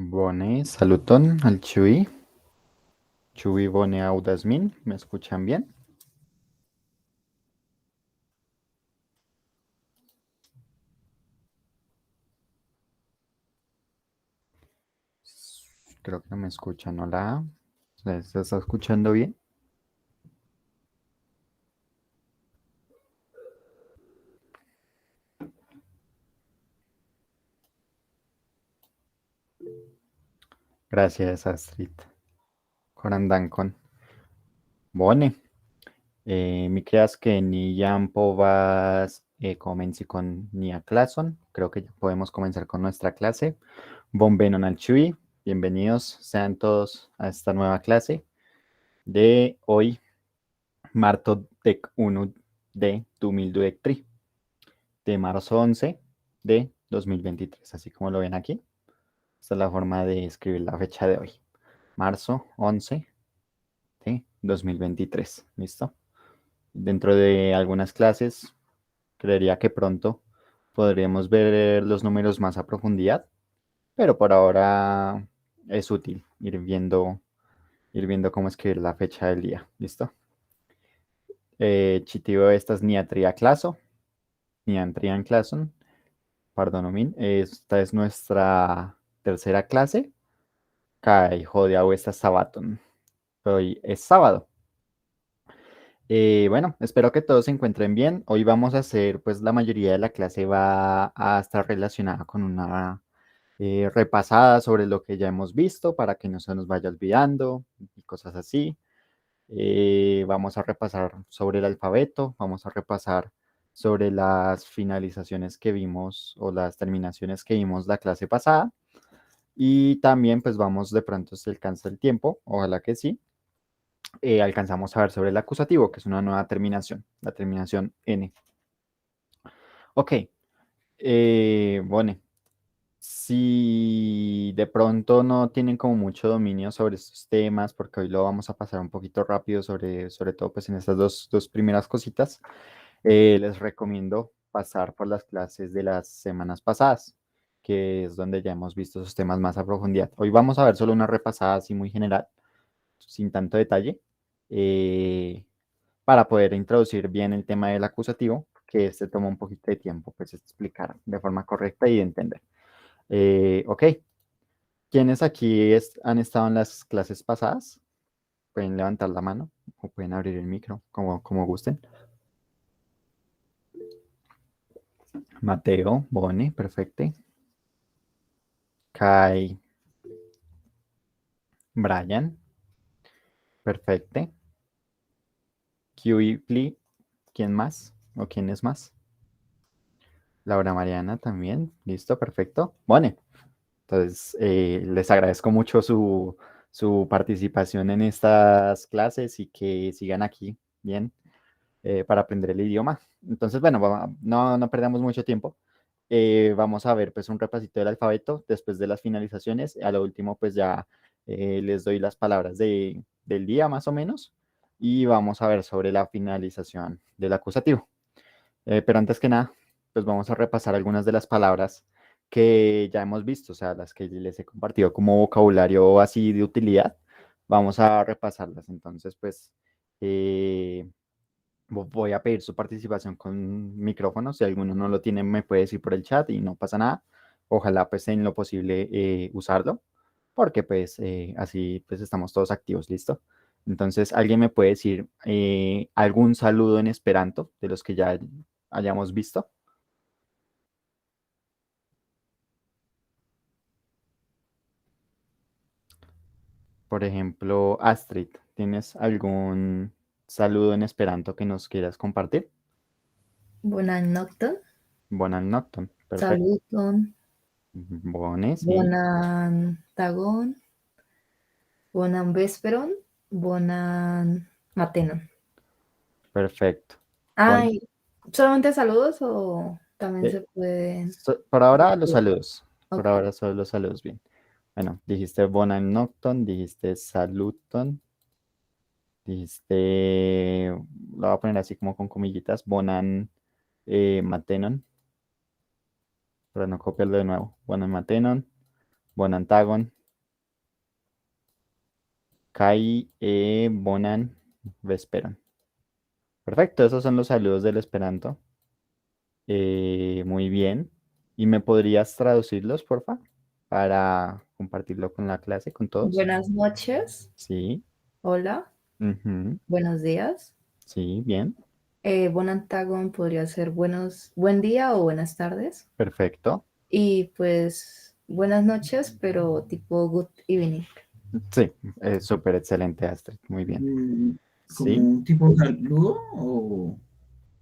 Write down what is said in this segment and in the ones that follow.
Bone, saluton al Chuy. Chuy bone audasmin. ¿Me escuchan bien? Creo que no me escuchan. Hola. ¿Se está escuchando bien? Gracias, Astrid. Corandancon. Bone. Mi creas que ni jam povas comenci con nia clason. Creo que ya podemos comenzar con nuestra clase. Bonvenon al Chuy. Bienvenidos sean todos a esta nueva clase de hoy, marzo dec 1 de 2023. De marzo 11 de 2023, así como lo ven aquí. Esta es la forma de escribir la fecha de hoy. Marzo 11 de 2023. ¿Listo? Dentro de algunas clases, creería que pronto podríamos ver los números más a profundidad, pero por ahora es útil ir viendo cómo escribir la fecha del día. ¿Listo? Chitivo estas niatria claso, niantrian clason. Pardonomin, esta es nuestra tercera clase. Kai jodiau esta sabaton. Hoy es sábado. Bueno, espero que todos se encuentren bien. Hoy vamos a hacer, pues la mayoría de la clase va a estar relacionada con una repasada sobre lo que ya hemos visto para que no se nos vaya olvidando y cosas así. Vamos a repasar sobre el alfabeto, vamos a repasar sobre las finalizaciones que vimos o las terminaciones que vimos la clase pasada. Y también pues vamos de pronto si alcanza el tiempo, ojalá que sí, alcanzamos a ver sobre el acusativo, que es una nueva terminación, la terminación N. Ok, bueno, si de pronto no tienen como mucho dominio sobre estos temas, porque hoy lo vamos a pasar un poquito rápido sobre todo pues en estas dos primeras cositas, les recomiendo pasar por las clases de las semanas pasadas, que es donde ya hemos visto esos temas más a profundidad. Hoy vamos a ver solo una repasada así muy general, sin tanto detalle, eh, para poder introducir bien el tema del acusativo, que este toma un poquito de tiempo, pues explicar de forma correcta y de entender. Ok, ¿quiénes aquí han estado en las clases pasadas? Pueden levantar la mano o pueden abrir el micro, como gusten. Mateo, Boni, perfecto. Kai, Brian, perfecto. Kiwi, ¿quién más? ¿O quién es más? Laura Mariana también, listo, perfecto. Boni, entonces les agradezco mucho su participación en estas clases y que sigan aquí, bien, para aprender el idioma. Entonces, bueno, no perdamos mucho tiempo. Vamos a ver pues un repasito del alfabeto después de las finalizaciones. A lo último pues ya les doy las palabras del día más o menos y vamos a ver sobre la finalización del acusativo. Pero antes que nada, pues vamos a repasar algunas de las palabras que ya hemos visto, o sea, las que les he compartido como vocabulario así de utilidad. Vamos a repasarlas. Entonces, pues voy a pedir su participación con micrófono. Si alguno no lo tiene, me puede decir por el chat y no pasa nada. Ojalá pues en lo posible usarlo, porque pues así pues estamos todos activos, ¿listo? Entonces, ¿alguien me puede decir algún saludo en esperanto de los que ya hayamos visto? Por ejemplo, Astrid, ¿tienes algún saludo en esperanto que nos quieras compartir? Bonan nokton, Bonan nocton, perfecto. saluton, Bone, sí, bonan tagon, bonan vesperon, bonan matenon. perfecto. Bueno, Ay, ¿solamente saludos o también se eh, pueden por ahora los decir? saludos. Por Ok. ahora solo los saludos bien. Bueno, dijiste Bonan Nocton, dijiste Saluton, dijiste, lo voy a poner así como con comillitas, Bonan Matenon, para no copiarlo de nuevo. Bonan Matenon, bonan tagon, kai bonan vesperon. Perfecto, esos son los saludos del Esperanto. Muy bien. ¿Y me podrías traducirlos, porfa? Para compartirlo con la clase, con todos. Buenas noches. Sí. Hola. Ujú, Buenos días. sí, bien. Bonantagon podría ser buen día o buenas tardes. Perfecto. Y pues buenas noches, pero tipo good evening. Sí, súper excelente, Astrid. Muy bien. Mm, ¿Como Sí. un tipo de saludo o...?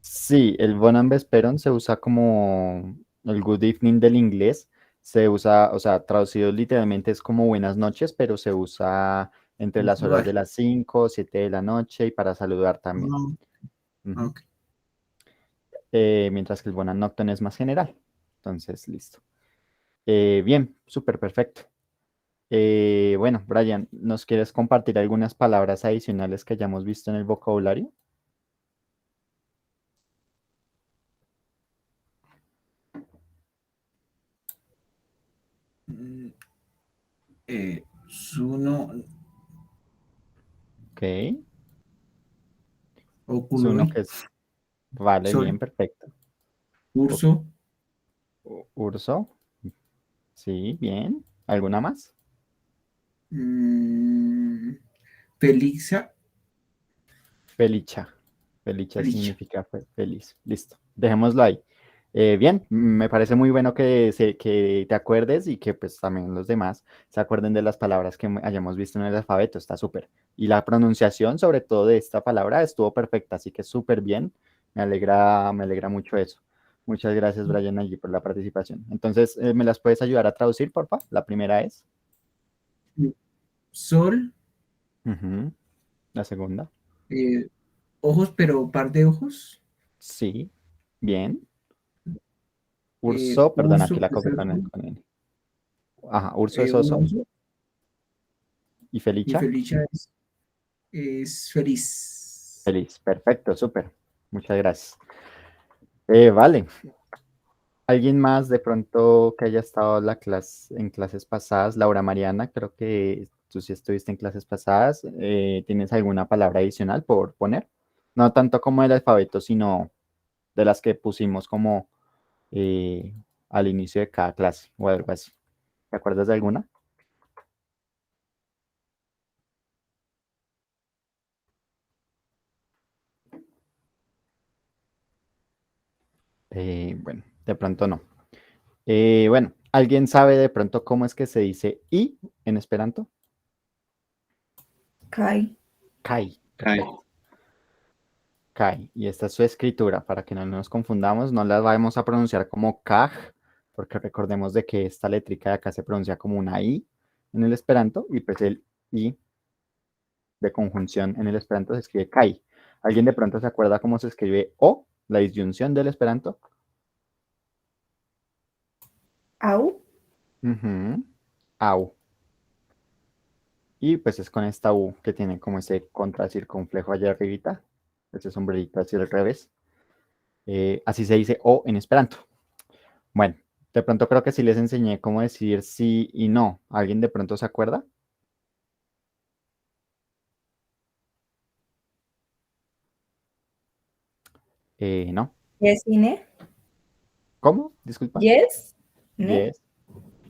Sí, el Bon Vesperon se usa como el good evening del inglés. Se usa, o sea, traducido literalmente es como buenas noches, pero se usa entre Un las horas saludar? de las 5, 7 de la noche y para saludar también. Ujú. Ok. Mientras que el Buenas Nocturne es más general. Entonces, listo. Bien, súper perfecto. Bueno, Brian, ¿nos quieres compartir algunas palabras adicionales que hayamos visto en el vocabulario? Mm, Suno, Ok, es uno Oculoi, que es, vale, bien, Sol, perfecto. U- Urso, Urso, sí, bien. ¿Alguna más? mm, Felixa, Felicha. Felicha Felicia. significa feliz. Listo. Dejémoslo ahí. Bien, me parece muy bueno que te acuerdes y que pues también los demás se acuerden de las palabras que hayamos visto en el alfabeto. Está súper. Y la pronunciación, sobre todo de esta palabra, estuvo perfecta, así que súper bien. Me alegra mucho eso. Muchas gracias, Brian, allí por la participación. Entonces, ¿me las puedes ayudar a traducir, por favor? La primera es. Sol, Ujú. La segunda. eh, ojos, pero par de ojos. Sí. Bien. Urso, perdón, aquí Urso, la que es copié oso, con N. Ajá, urso es un oso. oso, ¿Y y Felicha? Felicia es feliz. Feliz. Perfecto, súper. Muchas gracias. Vale. ¿Alguien más de pronto que haya estado en clases pasadas? Laura Mariana, creo que tú sí estuviste en clases pasadas. ¿Tienes alguna palabra adicional por poner? No tanto como el alfabeto, sino de las que pusimos como eh, al inicio de cada clase o algo así. ¿Te acuerdas de alguna? Bueno, de pronto no. Bueno, ¿alguien sabe de pronto cómo es que se dice i en Esperanto? Kai. Kai, Kai. perfecto. Kai. Y esta es su escritura, para que no nos confundamos, no la vamos a pronunciar como kaj, porque recordemos de que esta letrica de acá se pronuncia como una i en el Esperanto, y pues el i de conjunción en el Esperanto se escribe Kai. ¿Alguien de pronto se acuerda cómo se escribe o, la disyunción del Esperanto? Au. Ujú. Au. Y pues es con esta U que tiene como ese contracircunflejo allá arribita, ese sombrerito hacia el revés. Así se dice O en Esperanto. Bueno, de pronto creo que sí les enseñé cómo decir sí y no. ¿Alguien de pronto se acuerda? No. Yes, Ine. ¿Cómo? Disculpa. Yes. Ne. Yes.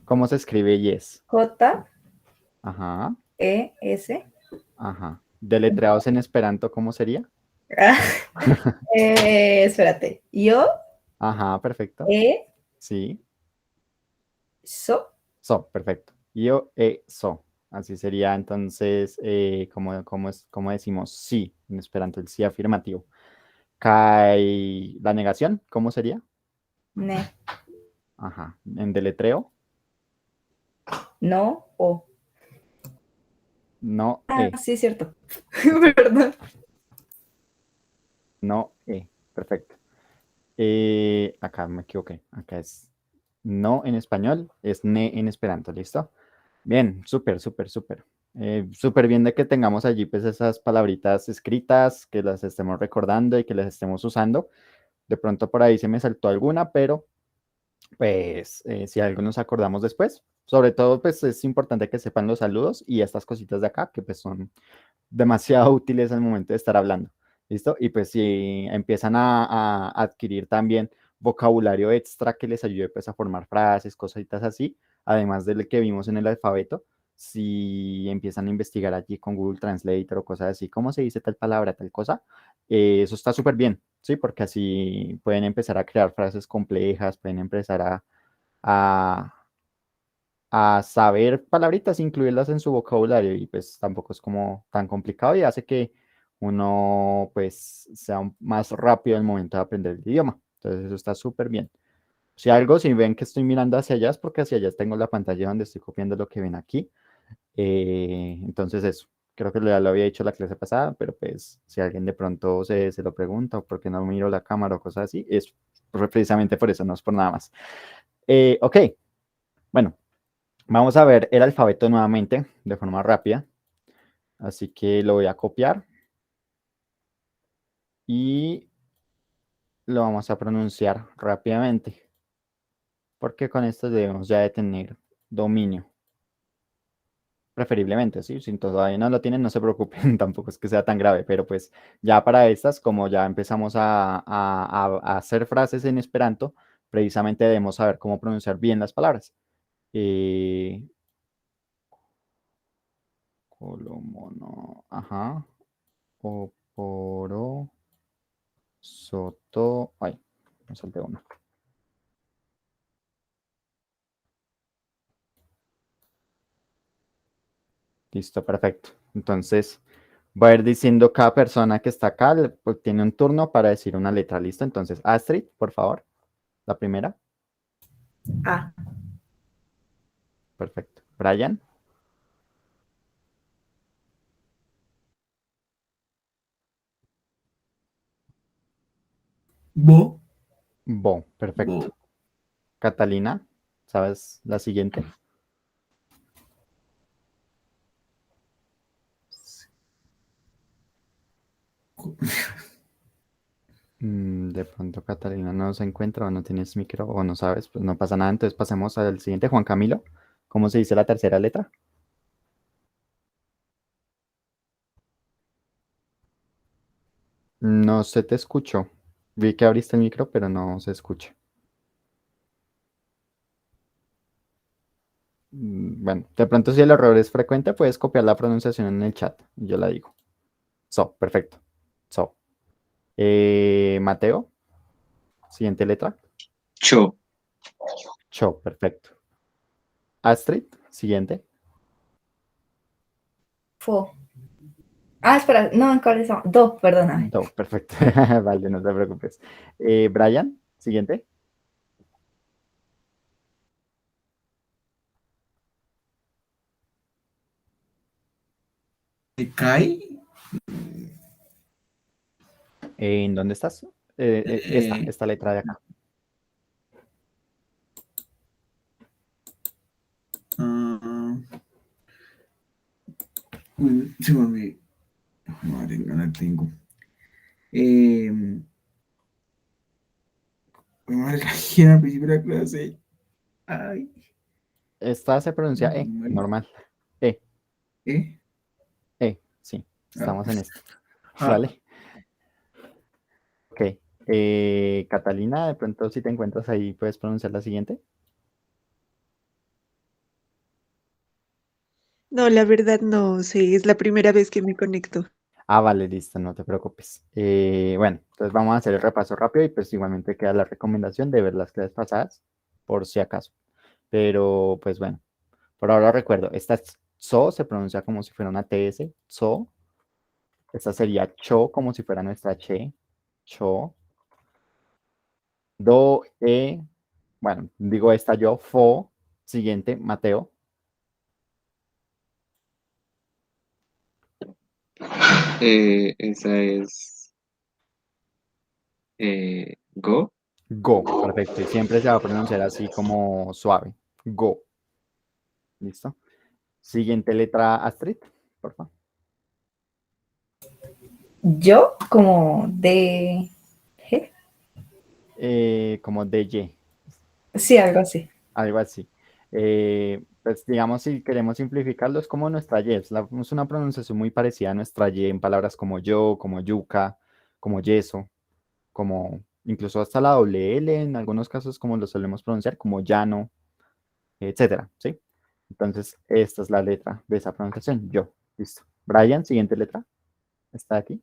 ¿Cómo se escribe yes? J. Ajá, E. S. ajá. Deletreados en Esperanto, ¿cómo sería? Ah, espérate. Yo. Ajá, perfecto. E. Sí. So. So, perfecto. Yo, so. Así sería entonces, como decimos sí en Esperanto, el sí afirmativo. Kai, la negación, ¿cómo sería? Ne. Ajá. En deletreo, No. O. no, Ah, sí, es cierto. Exacto. Perdón. No, perfecto. Acá me equivoqué. Acá es no en español, es ne en esperanto, ¿listo? Bien, súper, súper, súper. Súper bien de que tengamos allí pues esas palabritas escritas, que las estemos recordando y que las estemos usando. De pronto por ahí se me saltó alguna, pero pues si algo nos acordamos después, Sobre todo, pues es importante que sepan los saludos y estas cositas de acá, que pues son demasiado útiles al momento de estar hablando. ¿Listo? Y pues si empiezan a adquirir también vocabulario extra que les ayude pues a formar frases, cositas así, además del que vimos en el alfabeto, si empiezan a investigar allí con Google Translator o cosas así, cómo se dice tal palabra, tal cosa, eso está súper bien, ¿sí? Porque así pueden empezar a crear frases complejas, pueden empezar a, a saber palabritas, incluirlas en su vocabulario y pues tampoco es como tan complicado y hace que uno pues sea más rápido en el momento de aprender el idioma. Entonces eso está súper bien. Si ven que estoy mirando hacia allá es porque hacia allá tengo la pantalla donde estoy copiando lo que ven aquí. Entonces eso, creo que ya lo había dicho la clase pasada, pero pues si alguien de pronto se lo pregunta o porque no miro la cámara o cosas así, es precisamente por eso, no es por nada más. Ok, bueno. Vamos a ver el alfabeto nuevamente de forma rápida. Así que lo voy a copiar y lo vamos a pronunciar rápidamente. Porque con esto debemos ya de tener dominio. Preferiblemente, ¿sí? Si todavía no lo tienen, no se preocupen, tampoco es que sea tan grave, pero pues ya para estas, como ya empezamos a hacer frases en Esperanto, precisamente debemos saber cómo pronunciar bien las palabras. Colomono, ajá. Oporo. Soto. Ay, me salté uno. Listo, perfecto. Entonces, voy a ir diciendo cada persona que está acá, pues, tiene un turno para decir una letra. ¿Listo? Entonces, Astrid, por favor, la primera. A. Perfecto. Brian, Bo. Bo, perfecto. Bo. Catalina, ¿sabes la siguiente? De pronto Catalina no se encuentra o no tienes micro o no sabes, pues no pasa nada. Entonces pasemos al siguiente, Juan Camilo. ¿Cómo se dice la tercera letra? No se te escuchó. Vi que abriste el micro, pero no se escucha. Bueno, de pronto si el error es frecuente, puedes copiar la pronunciación en el chat. Y yo la digo. So, perfecto. So. Mateo, siguiente letra. Cho. Cho, perfecto. Astrid, siguiente. Fo. Ah, espera, no, ¿en cuál estamos? Do, perdóname. Do, perfecto. Vale, no te preocupes. Brian, siguiente. Kai. ¿En dónde estás? Esta letra de acá. Se me olvidó. Madre, no la tengo. Eh, Madre, la dije al principio de la clase. Ay, Esta se pronuncia E, madre. normal. E, ¿Eh? sí, Ah, estamos en esto. ah, Vale. Ok. Catalina, de pronto si te encuentras ahí, puedes pronunciar la siguiente. No, la verdad no sé, es la primera vez que me conecto. Ah, vale, listo, no te preocupes. Bueno, entonces vamos a hacer el repaso rápido y pues igualmente queda la recomendación de ver las clases pasadas, por si acaso. Pero pues bueno, por ahora recuerdo, esta es so se pronuncia como si fuera una TS, so. Esta sería cho, como si fuera nuestra che, cho. Do, bueno, digo esta yo, fo. Siguiente, Mateo, Esa es Go. go, perfecto. Y siempre se va a pronunciar así como suave, go. ¿Listo? Siguiente letra, Astrid, por favor. Yo, como de. ¿G? Como DJ, Sí, algo así. algo así. pues digamos, si queremos simplificarlo, es como nuestra Y. Es una pronunciación muy parecida a nuestra Y en palabras como yo, como yuca, como yeso, como incluso hasta la doble L en algunos casos, como lo solemos pronunciar, como llano, etcétera, ¿sí? Entonces, esta es la letra de esa pronunciación, yo. Listo. Brian, siguiente letra. Está aquí.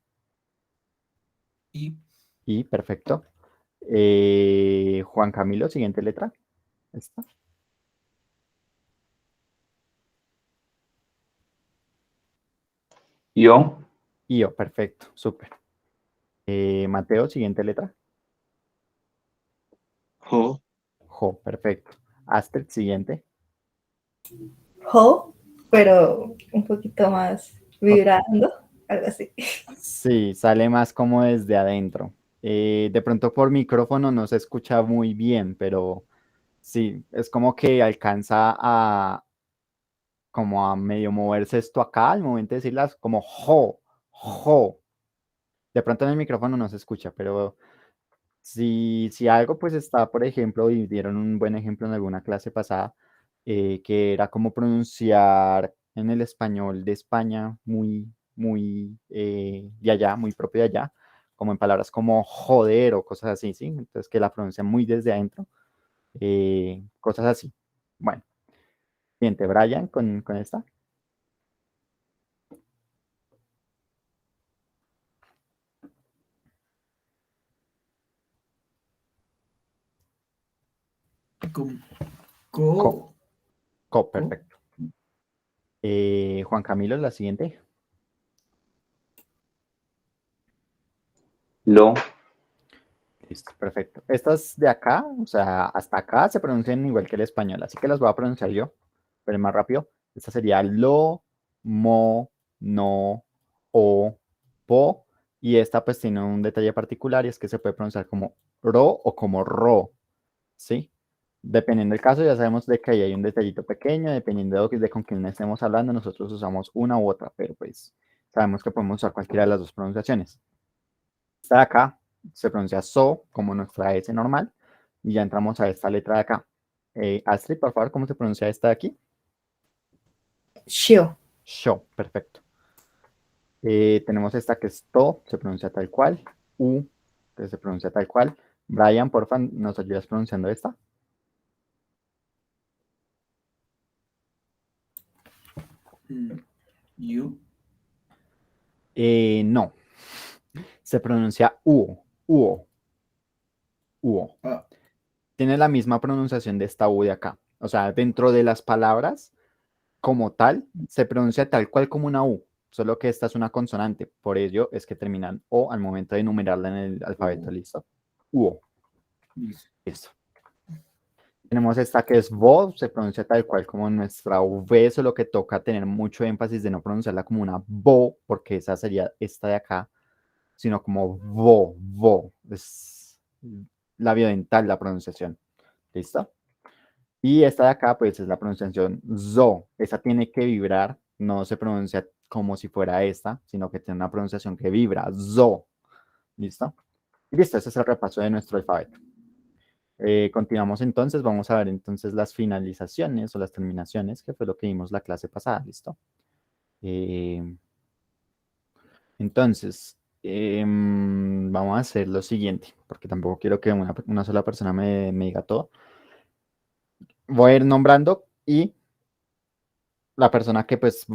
Y Y perfecto. Juan Camilo, siguiente letra. Está. Yo, Y yo, perfecto, súper. Mateo, siguiente letra. Jo, Jo, perfecto. Astrid, siguiente. Ho, pero un poquito más Ok. vibrando, algo así. Sí, sale más como desde adentro. De pronto por micrófono no se escucha muy bien, pero sí, es como que alcanza a como a medio moverse esto acá al momento de decirlas como jo, jo. De pronto en el micrófono no se escucha, pero si algo pues está, por ejemplo, y dieron un buen ejemplo en alguna clase pasada, que era como pronunciar en el español de España, muy de allá, muy propio de allá, como en palabras como joder o cosas así, ¿sí? Entonces que la pronuncian muy desde adentro, cosas así. Bueno, siguiente, Brian, con esta. con Co, co, co, co, perfecto. Juan Camilo, la siguiente. lo, Listo, perfecto. Estas de acá, o sea, hasta acá se pronuncian igual que el español, así que las voy a pronunciar yo, pero más rápido. Esta sería lo, mo, no, o, po. Y esta pues tiene un detalle particular y es que se puede pronunciar como ro o como ro, ¿sí? Dependiendo del caso, ya sabemos de que ahí hay un detallito pequeño, dependiendo de con quién estemos hablando, nosotros usamos una u otra, pero pues sabemos que podemos usar cualquiera de las dos pronunciaciones. Esta de acá se pronuncia so, como nuestra S normal, y ya entramos a esta letra de acá. Astrid, por favor, ¿cómo se pronuncia esta de aquí? Shio. Sho, perfecto. Tenemos esta que es to, se pronuncia tal cual. U, que se pronuncia tal cual. Brian, porfa, ¿nos ayudas pronunciando esta? yo, No, se pronuncia uo, uo, uo. ah, Tiene la misma pronunciación de esta U de acá. O sea, dentro de las palabras, como tal, se pronuncia tal cual como una U, solo que esta es una consonante. Por ello es que terminan O al momento de enumerarla en el alfabeto. ¿Listo? Uo. listo. Listo. Tenemos esta que es vo, se pronuncia tal cual como nuestra V, solo que toca tener mucho énfasis de no pronunciarla como una bo, porque esa sería esta de acá, sino como vo, vo. Es labiodental la pronunciación. ¿Listo? Y esta de acá, pues es la pronunciación zo. Esa tiene que vibrar, no se pronuncia como si fuera esta, sino que tiene una pronunciación que vibra, zo. ¿Listo? Y listo, ese es el repaso de nuestro alfabeto. Continuamos entonces, vamos a ver entonces las finalizaciones o las terminaciones, que fue lo que vimos la clase pasada, ¿listo? Eh, entonces, vamos a hacer lo siguiente, porque tampoco quiero que una sola persona me diga todo. Voy a ir nombrando y la persona que pues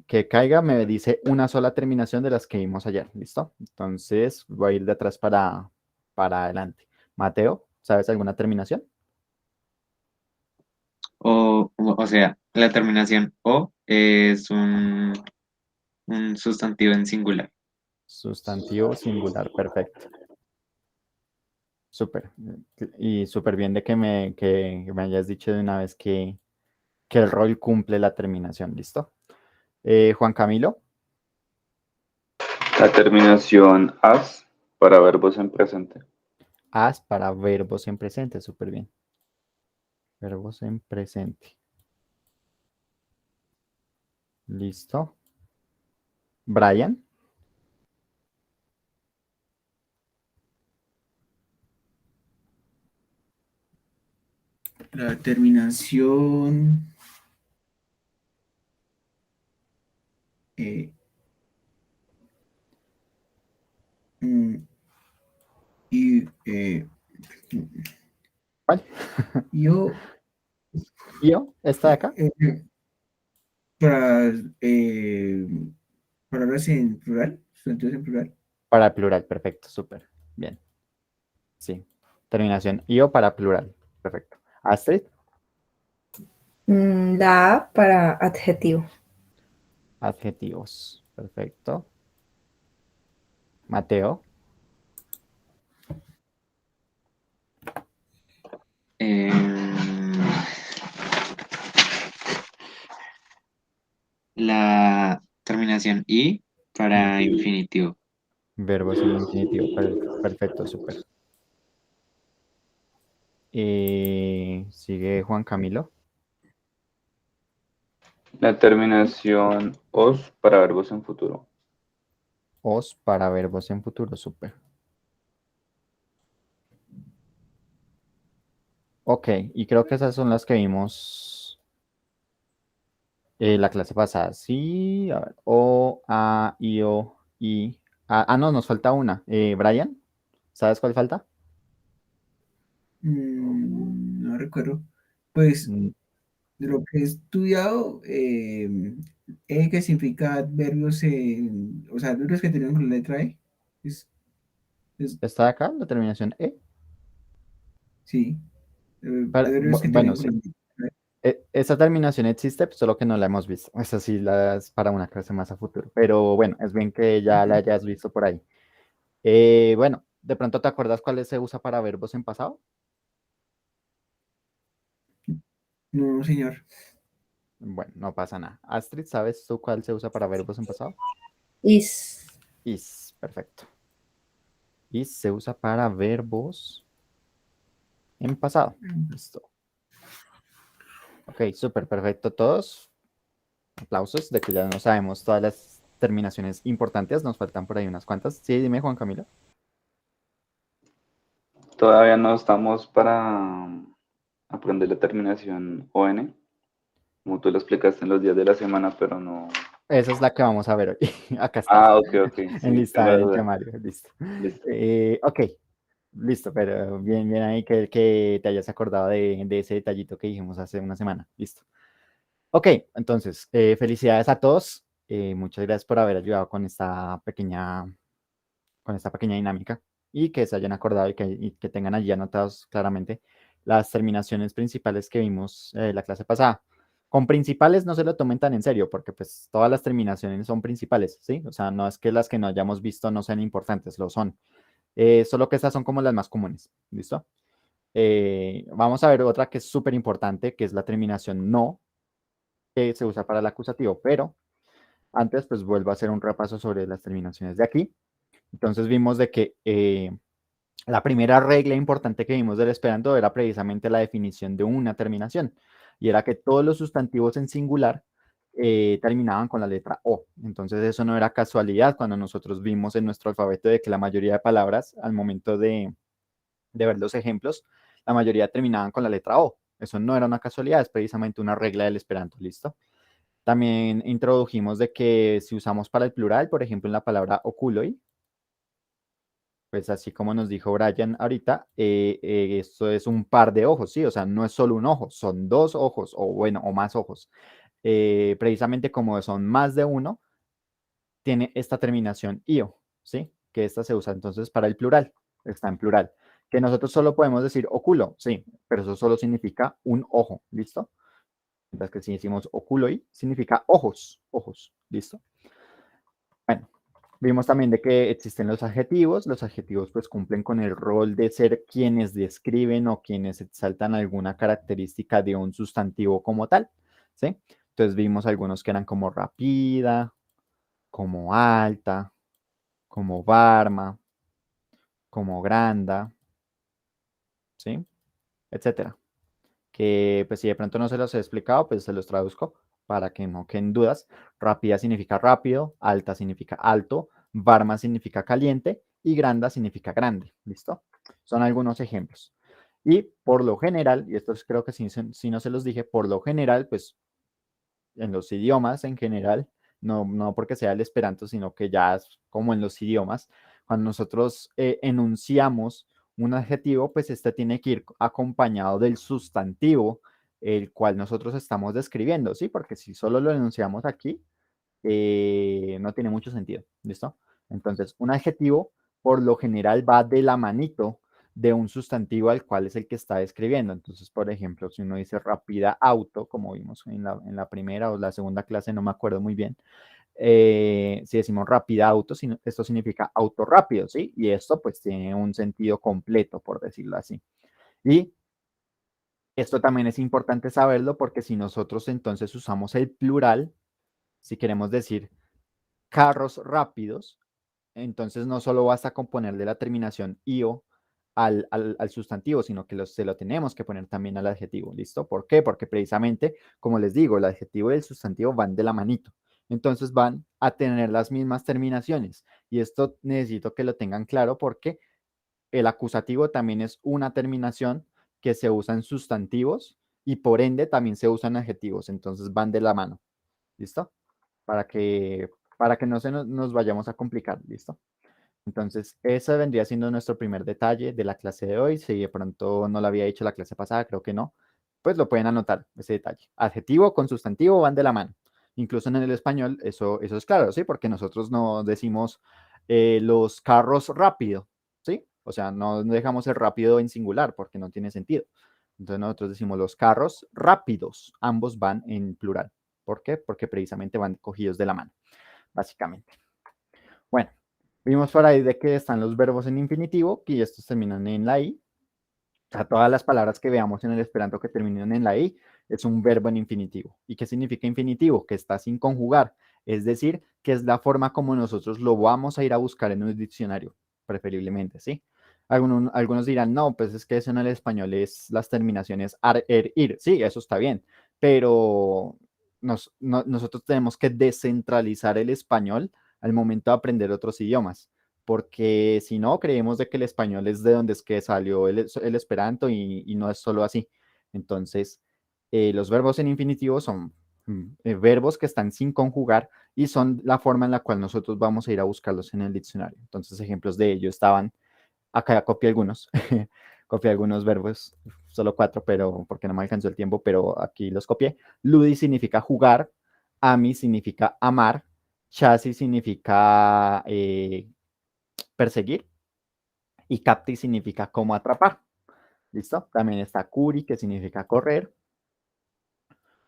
que caiga me dice una sola terminación de las que vimos ayer, ¿listo? Entonces voy a ir de atrás para adelante. Mateo, ¿sabes alguna terminación? o sea, la terminación o es un sustantivo en singular. Sustantivo singular, perfecto. Súper. Y súper bien de que me hayas dicho de una vez que el rol cumple la terminación, ¿listo? Juan Camilo, la terminación as para verbos en presente. as para verbos en presente, súper bien. Verbos en presente. ¿Listo? Brian. La terminación eh, mm, y ¿Cuál? yo, ¿Io? ¿Esta de acá? para eh, palabras en plural, sustantivos en plural. Para plural, perfecto, súper. Bien. Sí. Terminación io para plural. Perfecto. Astrid, La A para adjetivo. adjetivos. Perfecto. Mateo, Em, la terminación I para infinitivo. verbos en infinitivo. Perfecto, súper. Sigue Juan Camilo. La terminación os para verbos en futuro. Os para verbos en futuro, súper. Ok, y creo que esas son las que vimos la clase pasada. Sí, a ver. O, A, I, O, I. No, nos falta una. Brian, ¿sabes cuál falta? No recuerdo. Pues Mm, de lo que he estudiado, que significa adverbios, o sea, adverbios que tenemos con la letra E. Es, es- ¿Está acá la terminación E? sí, adverbios que Bueno, tenemos con sí. la letra E. Esa terminación existe, pues, solo que no la hemos visto. Esa sí la es para una clase más a futuro. Pero bueno, es bien que ya la Ujú. hayas visto por ahí. Bueno, ¿de pronto te acuerdas cuál se usa para verbos en pasado? No, señor. Bueno, no pasa nada. Astrid, ¿sabes tú cuál se usa para verbos en pasado? Is. Is, perfecto. Is se usa para verbos en pasado. Listo. Ok, súper perfecto todos. Aplausos de que ya no sabemos todas las terminaciones importantes. Nos faltan por ahí unas cuantas. Sí, dime, Juan Camilo. Todavía no estamos para aprender la terminación ON, como tú lo explicaste en los días de la semana, pero no. Esa es la que vamos a ver hoy. Acá está. Ah, ok, ok, En sí, lista era del duda. temario. Listo. Listo. Ok, listo, pero bien, bien ahí que te hayas acordado de ese detallito que dijimos hace una semana. Listo. Ok, entonces, felicidades a todos. Muchas gracias por haber ayudado con esta pequeña dinámica y que se hayan acordado y que tengan allí anotados claramente las terminaciones principales que vimos la clase pasada. Con principales no se lo tomen tan en serio, porque pues todas las terminaciones son principales, ¿sí? O sea, no es que las que no hayamos visto no sean importantes, lo son. Solo que estas son como las más comunes, ¿listo? Vamos a ver otra que es súper importante, que es la terminación no, que se usa para el acusativo, pero antes pues vuelvo a hacer un repaso sobre las terminaciones de aquí. Entonces vimos de que la primera regla importante que vimos del esperanto era precisamente la definición de una terminación, y era que todos los sustantivos en singular terminaban con la letra O. Entonces eso no era casualidad cuando nosotros vimos en nuestro alfabeto de que la mayoría de palabras, al momento de ver los ejemplos, la mayoría terminaban con la letra O. Eso no era una casualidad, es precisamente una regla del esperanto, ¿listo? También introdujimos de que si usamos para el plural, por ejemplo, en la palabra oculoi, pues así como nos dijo Brian ahorita, esto es un par de ojos, ¿sí? O sea, no es solo un ojo, son dos ojos, o bueno, o más ojos. Precisamente como son más de uno, tiene esta terminación io, ¿sí? Que esta se usa entonces para el plural, está en plural. Que nosotros solo podemos decir oculo, sí, pero eso solo significa un ojo, ¿listo? Mientras que si decimos oculoi, significa ojos, ojos, ¿listo? Bueno, vimos también de que existen los adjetivos pues cumplen con el rol de ser quienes describen o quienes exaltan alguna característica de un sustantivo como tal, ¿sí? Entonces vimos algunos que eran como rápida, como alta, como barma, como granda, ¿sí? Etcétera. Que pues si de pronto no se los he explicado, pues se los traduzco para que no queden dudas. Rápida significa rápido, alta significa alto, varma significa caliente y granda significa grande. ¿Listo? Son algunos ejemplos. Y por lo general, y estos creo que si no se los dije, por lo general, pues en los idiomas en general, no porque sea el esperanto, sino que ya es como en los idiomas. Cuando nosotros enunciamos un adjetivo, pues este tiene que ir acompañado del sustantivo, el cual nosotros estamos describiendo, ¿sí? Porque si solo lo enunciamos aquí, no tiene mucho sentido, ¿listo? Entonces, un adjetivo por lo general va de la manito de un sustantivo al cual es el que está describiendo. Entonces, por ejemplo, si uno dice rápida auto, como vimos en la primera o la segunda clase, no me acuerdo muy bien, si decimos rápida auto, esto significa auto rápido, ¿sí? Y esto pues tiene un sentido completo, por decirlo así. Y esto también es importante saberlo porque si nosotros entonces usamos el plural, si queremos decir carros rápidos, entonces no solo basta con ponerle la terminación io al sustantivo, sino que se lo tenemos que poner también al adjetivo, ¿listo? ¿Por qué? Porque precisamente, como les digo, el adjetivo y el sustantivo van de la manito. Entonces van a tener las mismas terminaciones. Y esto necesito que lo tengan claro porque el acusativo también es una terminación que se usa en sustantivos y por ende también se usa en adjetivos. Entonces van de la mano, ¿listo? Para que, para que no nos vayamos a complicar, ¿listo? Entonces, ese vendría siendo nuestro primer detalle de la clase de hoy. Si de pronto no lo había dicho la clase pasada, creo que no, pues lo pueden anotar, ese detalle. Adjetivo con sustantivo van de la mano. Incluso en el español, eso es claro, ¿sí? Porque nosotros no decimos los carros rápido, ¿sí? O sea, no dejamos el rápido en singular porque no tiene sentido. Entonces nosotros decimos los carros rápidos, ambos van en plural. ¿Por qué? Porque precisamente van cogidos de la mano, básicamente. Bueno, vimos por ahí de que están los verbos en infinitivo y estos terminan en la i. O sea, todas las palabras que veamos en el esperanto que terminan en la i es un verbo en infinitivo. ¿Y qué significa infinitivo? Que está sin conjugar. Es decir, que es la forma como nosotros lo vamos a ir a buscar en un diccionario, preferiblemente, ¿sí? Algunos dirán, no, pues es que eso en el español es las terminaciones ar, er, ir. Sí, eso está bien, pero nosotros tenemos que descentralizar el español al momento de aprender otros idiomas porque si no, creemos de que el español es de donde es que salió el esperanto y no es solo así. Entonces, los verbos en infinitivo son verbos que están sin conjugar y son la forma en la cual nosotros vamos a ir a buscarlos en el diccionario. Entonces, ejemplos de ello estaban, acá ya copié algunos, copié algunos verbos, solo 4, pero porque no me alcanzó el tiempo, pero aquí los copié. Ludi significa jugar, ami significa amar, chasi significa perseguir y capti significa como atrapar. ¿Listo? También está curi, que significa correr,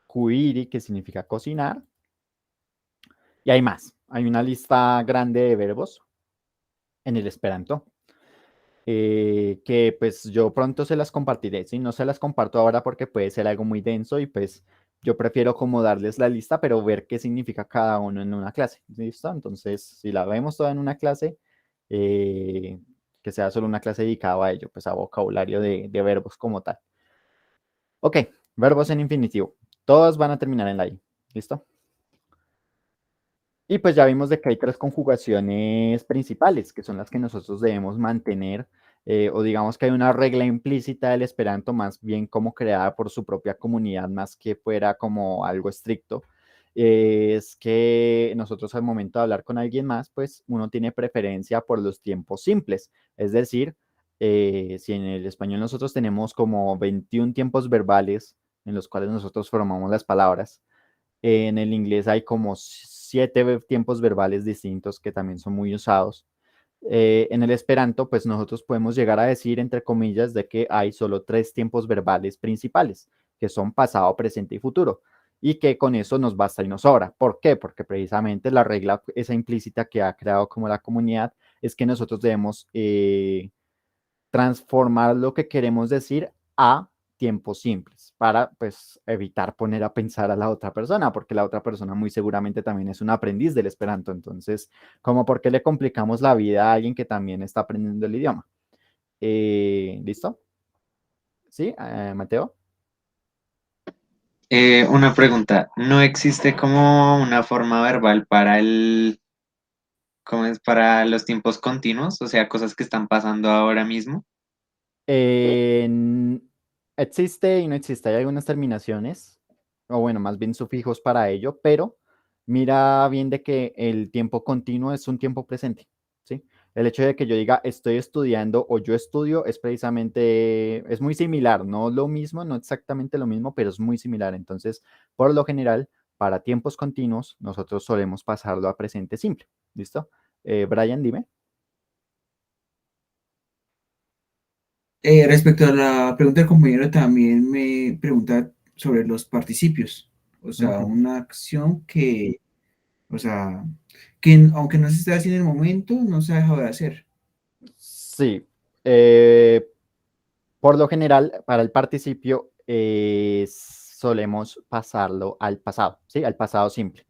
cuiri, que significa cocinar, y hay más. Hay una lista grande de verbos en el Esperanto que pues yo pronto se las compartiré. Si no se las comparto ahora porque puede ser algo muy denso y pues yo prefiero como darles la lista, pero ver qué significa cada uno en una clase. ¿Listo? Entonces, si la vemos toda en una clase, eh, que sea solo una clase dedicada a ello, pues a vocabulario de verbos como tal. Ok, verbos en infinitivo. Todos van a terminar en la I. ¿Listo? Y pues ya vimos de que hay 3 conjugaciones principales, que son las que nosotros debemos mantener, o digamos que hay una regla implícita del Esperanto, más bien como creada por su propia comunidad, más que fuera como algo estricto. Es que nosotros al momento de hablar con alguien más, pues uno tiene preferencia por los tiempos simples. Es decir, si en el español nosotros tenemos como 21 tiempos verbales en los cuales nosotros formamos las palabras, en el inglés hay como 7 tiempos verbales distintos que también son muy usados. En el Esperanto, pues nosotros podemos llegar a decir, entre comillas, de que hay solo 3 tiempos verbales principales, que son pasado, presente y futuro, y que con eso nos basta y nos sobra. ¿Por qué? Porque precisamente la regla, esa implícita que ha creado como la comunidad, es que nosotros debemos transformar lo que queremos decir a tiempos simples para pues evitar poner a pensar a la otra persona, porque la otra persona muy seguramente también es un aprendiz del Esperanto. Entonces, como por qué le complicamos la vida a alguien que también está aprendiendo el idioma. ¿Listo? ¿Sí, Mateo? Una pregunta, ¿no existe como una forma verbal para cómo es para los tiempos continuos? O sea, cosas que están pasando ahora mismo. Eh, existe y no existe. Hay algunas terminaciones, o bueno, más bien sufijos para ello, pero mira bien de que el tiempo continuo es un tiempo presente, ¿sí? El hecho de que yo diga estoy estudiando o yo estudio es precisamente, es muy similar, no lo mismo, no exactamente lo mismo, pero es muy similar. Entonces, por lo general, para tiempos continuos, nosotros solemos pasarlo a presente simple. ¿Listo? Brian, dime. Respecto a la pregunta del compañero, también me pregunta sobre los participios. O sea, Ujú. una acción que, o sea, aunque no se esté haciendo en el momento, no se ha dejado de hacer. Sí. Por lo general, para el participio solemos pasarlo al pasado, ¿sí? Al pasado simple.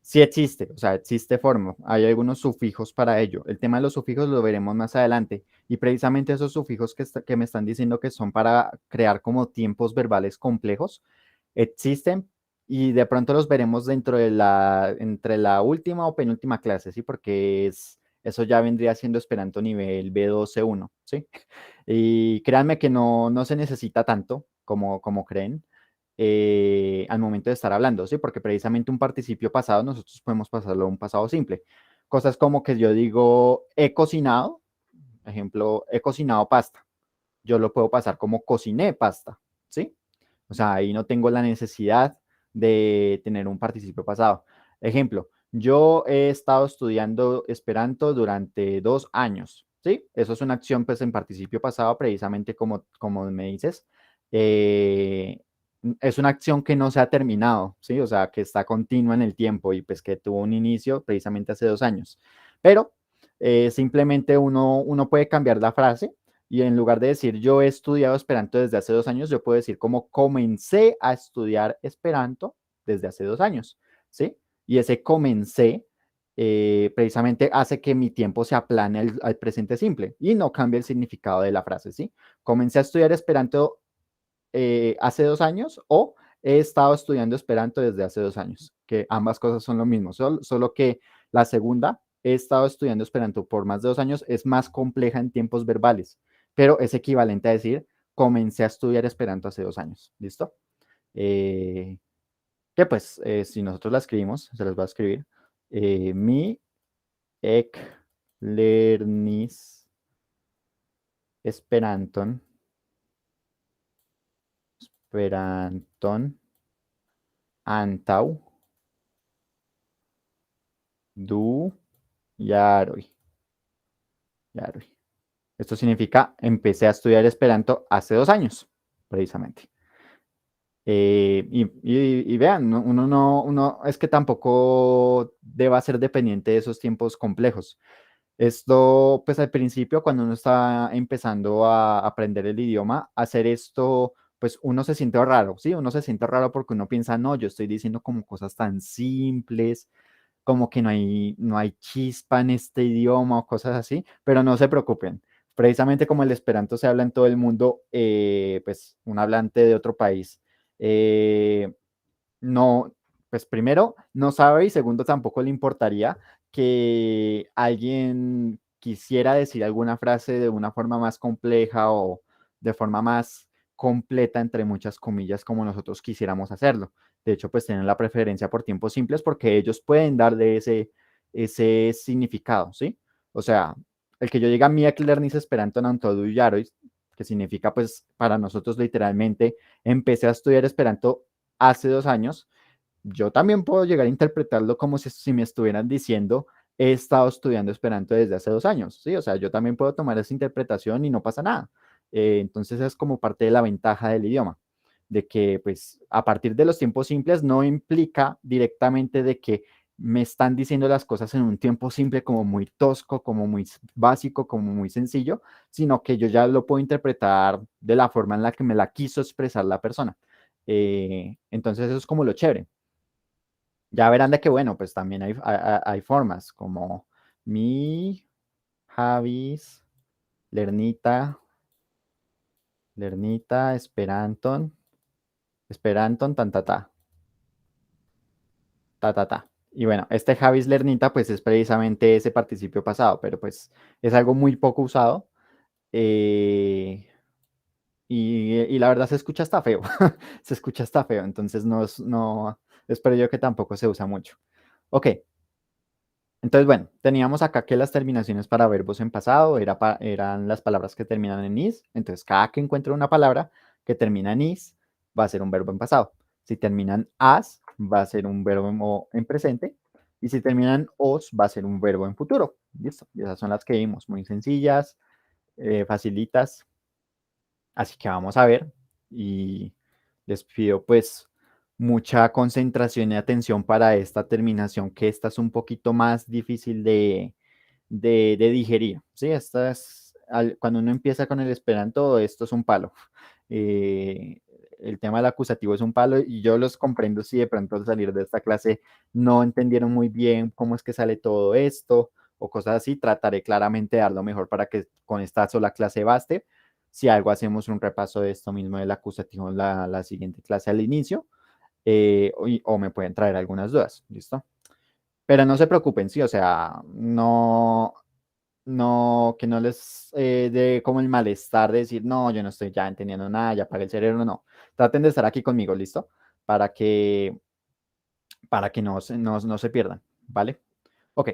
Sí existe, o sea, existe forma. Hay algunos sufijos para ello. El tema de los sufijos lo veremos más adelante. Y precisamente esos sufijos que me están diciendo que son para crear como tiempos verbales complejos, existen y de pronto los veremos dentro de entre la última o penúltima clase, ¿sí? Porque eso ya vendría siendo Esperanto nivel B2 C1, ¿sí? Y créanme que no se necesita tanto como creen al momento de estar hablando, ¿sí? Porque precisamente un participio pasado nosotros podemos pasarlo a un pasado simple. Cosas como que yo digo, he cocinado, ejemplo, he cocinado pasta. Yo lo puedo pasar como cociné pasta, ¿sí? O sea, ahí no tengo la necesidad de tener un participio pasado. Ejemplo, yo he estado estudiando Esperanto durante 2 años, ¿sí? Eso es una acción pues en participio pasado, precisamente como me dices. Eh, es una acción que no se ha terminado, ¿sí? O sea, que está continua en el tiempo y pues que tuvo un inicio precisamente hace 2 años. Pero simplemente uno puede cambiar la frase y en lugar de decir yo he estudiado Esperanto desde hace 2 años, yo puedo decir como comencé a estudiar Esperanto desde hace 2 años, ¿sí? Y ese comencé precisamente hace que mi tiempo se aplane al presente simple y no cambie el significado de la frase, ¿sí? Comencé a estudiar Esperanto hace 2 años o he estado estudiando Esperanto desde hace 2 años, que ambas cosas son lo mismo, solo que la segunda, he estado estudiando Esperanto por más de 2 años, es más compleja en tiempos verbales, pero es equivalente a decir, comencé a estudiar Esperanto hace 2 años, ¿listo? Eh, que pues, si nosotros la escribimos, se las va a escribir, mi ek lernis Esperanton, Esperanton antau du jaroj. Jaroj. Esto significa empecé a estudiar Esperanto hace 2 años, precisamente. Y vean, uno es que tampoco deba ser dependiente de esos tiempos complejos. Esto, pues al principio, cuando uno está empezando a aprender el idioma, hacer esto, pues uno se siente raro, ¿sí? Uno se siente raro porque uno piensa, no, yo estoy diciendo como cosas tan simples, como que no hay chispa en este idioma o cosas así, pero no se preocupen. Precisamente como el esperanto se habla en todo el mundo, pues un hablante de otro país, eh, no, pues primero no sabe y segundo tampoco le importaría que alguien quisiera decir alguna frase de una forma más compleja o de forma más completa, entre muchas comillas, como nosotros quisiéramos hacerlo. De hecho, pues tienen la preferencia por tiempos simples porque ellos pueden darle ese significado, ¿sí? O sea, el que yo diga mi lernis Esperanto Antodu Yarois, que significa pues para nosotros literalmente empecé a estudiar Esperanto hace 2 años, yo también puedo llegar a interpretarlo como si me estuvieran diciendo, he estado estudiando Esperanto desde hace 2 años, ¿sí? O sea, yo también puedo tomar esa interpretación y no pasa nada. Entonces es como parte de la ventaja del idioma, de que pues a partir de los tiempos simples no implica directamente de que me están diciendo las cosas en un tiempo simple como muy tosco, como muy básico, como muy sencillo, sino que yo ya lo puedo interpretar de la forma en la que me la quiso expresar la persona. Entonces eso es como lo chévere. Ya verán de que, bueno, pues también hay formas como mi, Javis, Lernita, Esperanton, tan, ta. Y bueno, este Javis Lernita, pues es precisamente ese participio pasado, pero pues es algo muy poco usado. eh, y la verdad se escucha hasta feo, se escucha hasta feo, entonces no, espero yo que tampoco se usa mucho. Ok, entonces, bueno, teníamos acá que las terminaciones para verbos en pasado eran las palabras que terminan en is. Entonces, cada que encuentre una palabra que termina en is, va a ser un verbo en pasado. Si terminan as, va a ser un verbo en presente. Y si terminan os, va a ser un verbo en futuro. Listo. Y esas son las que vimos, muy sencillas, facilitas. Así que vamos a ver. Y les pido pues mucha concentración y atención para esta terminación, que esta es un poquito más difícil de digerir. ¿Sí? Esta es, cuando uno empieza con el esperanto, esto es un palo. Eh, el tema del acusativo es un palo y yo los comprendo si de pronto al salir de esta clase no entendieron muy bien cómo es que sale todo esto o cosas así. Trataré claramente de dar lo mejor para que con esta sola clase baste. Si algo, hacemos un repaso de esto mismo del acusativo en la siguiente clase al inicio, o me pueden traer algunas dudas, ¿listo? Pero no se preocupen, sí, o sea, que no les dé como el malestar de decir, no, yo no estoy ya entendiendo nada, ya apagué el cerebro, no. Traten de estar aquí conmigo, ¿listo? Para que, para que no se pierdan, ¿vale? Ok,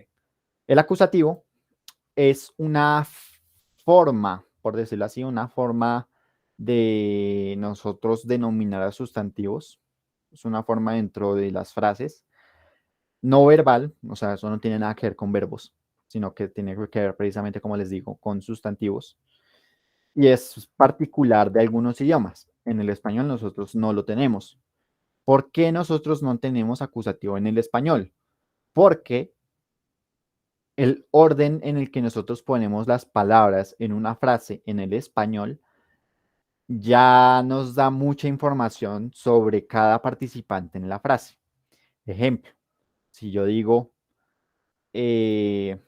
el acusativo es una forma, por decirlo así, una forma de nosotros denominar a sustantivos. Es una forma dentro de las frases no verbal, o sea, eso no tiene nada que ver con verbos, sino que tiene que ver precisamente, como les digo, con sustantivos. Y es particular de algunos idiomas. En el español nosotros no lo tenemos. ¿Por qué nosotros no tenemos acusativo en el español? Porque el orden en el que nosotros ponemos las palabras en una frase en el español ya nos da mucha información sobre cada participante en la frase. Ejemplo, si yo digo, eh,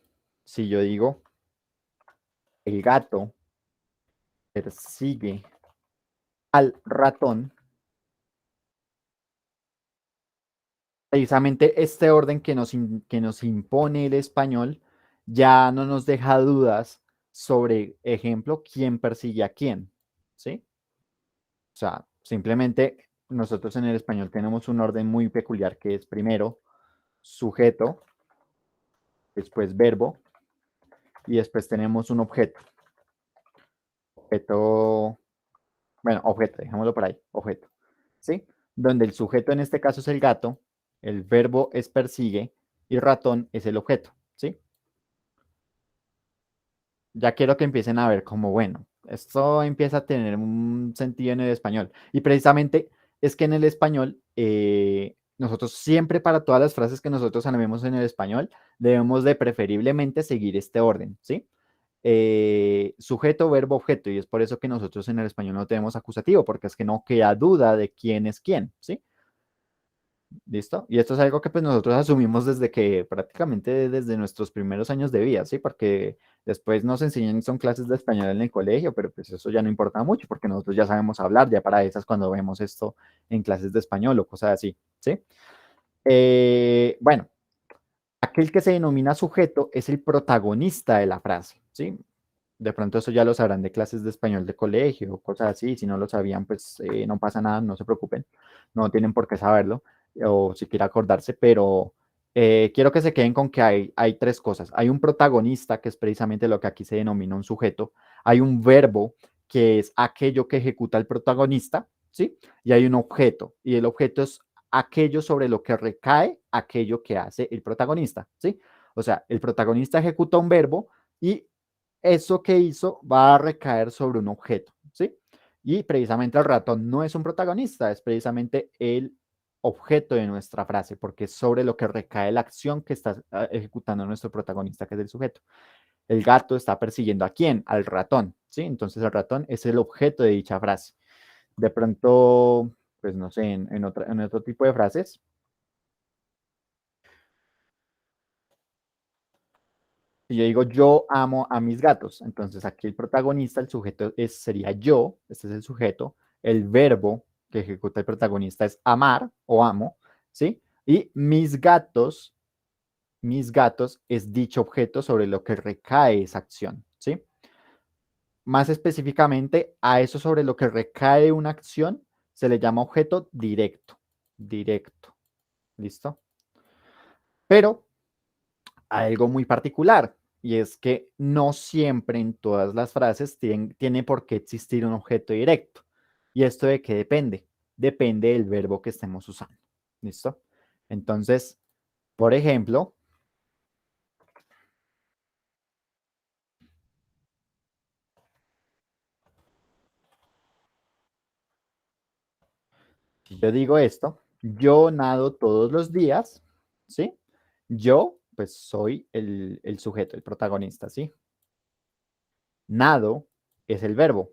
si yo digo, el gato persigue al ratón, precisamente este orden que nos impone el español ya no nos deja dudas sobre, ejemplo, quién persigue a quién, ¿sí? O sea, simplemente nosotros en el español tenemos un orden muy peculiar que es primero sujeto, después verbo y después tenemos un objeto. Objeto, bueno, objeto, dejémoslo por ahí, objeto, ¿sí? Donde el sujeto en este caso es el gato, el verbo es persigue y ratón es el objeto, ¿sí? Ya quiero que empiecen a ver como, bueno, esto empieza a tener un sentido en el español. Y precisamente es que en el español, nosotros siempre para todas las frases que nosotros hablemos en el español, debemos de preferiblemente seguir este orden, ¿sí? Sujeto, verbo, objeto. Y es por eso que nosotros en el español no tenemos acusativo, porque es que no queda duda de quién es quién, ¿sí? ¿Listo? Y esto es algo que pues nosotros asumimos desde que prácticamente desde nuestros primeros años de vida, ¿sí? Porque después nos enseñan, son clases de español en el colegio, pero pues eso ya no importa mucho porque nosotros ya sabemos hablar, ya para esas cuando vemos esto en clases de español o cosas así, ¿sí? Bueno, aquel que se denomina sujeto es el protagonista de la frase, ¿sí? De pronto eso ya lo sabrán de clases de español de colegio o cosas así. Si no lo sabían, pues no pasa nada, no se preocupen. No tienen por qué saberlo o siquiera acordarse, pero quiero que se queden con que hay tres cosas. Hay un protagonista, que es precisamente lo que aquí se denomina un sujeto. Hay un verbo, que es aquello que ejecuta el protagonista, ¿sí? Y hay un objeto, y el objeto es aquello sobre lo que recae aquello que hace el protagonista, ¿sí? O sea, el protagonista ejecuta un verbo y eso que hizo va a recaer sobre un objeto, ¿sí? Y precisamente el ratón no es un protagonista, es precisamente el objeto de nuestra frase, porque es sobre lo que recae la acción que está ejecutando nuestro protagonista, que es el sujeto. El gato está persiguiendo ¿a quién? Al ratón, ¿sí? Entonces el ratón es el objeto de dicha frase. De pronto, pues no sé, en otro tipo de frases, si yo digo yo amo a mis gatos, entonces aquí el protagonista, el sujeto sería yo, este es el sujeto, el verbo que ejecuta el protagonista es amar o amo, ¿sí? Y mis gatos es dicho objeto sobre lo que recae esa acción, ¿sí? Más específicamente, a eso sobre lo que recae una acción se le llama objeto directo, directo, ¿listo? Pero hay algo muy particular y es que no siempre en todas las frases tiene por qué existir un objeto directo. ¿Y esto de qué depende? Depende del verbo que estemos usando. ¿Listo? Entonces, por ejemplo, si yo digo esto, yo nado todos los días, ¿sí? Yo, pues soy el sujeto, el protagonista, ¿sí? Nado es el verbo,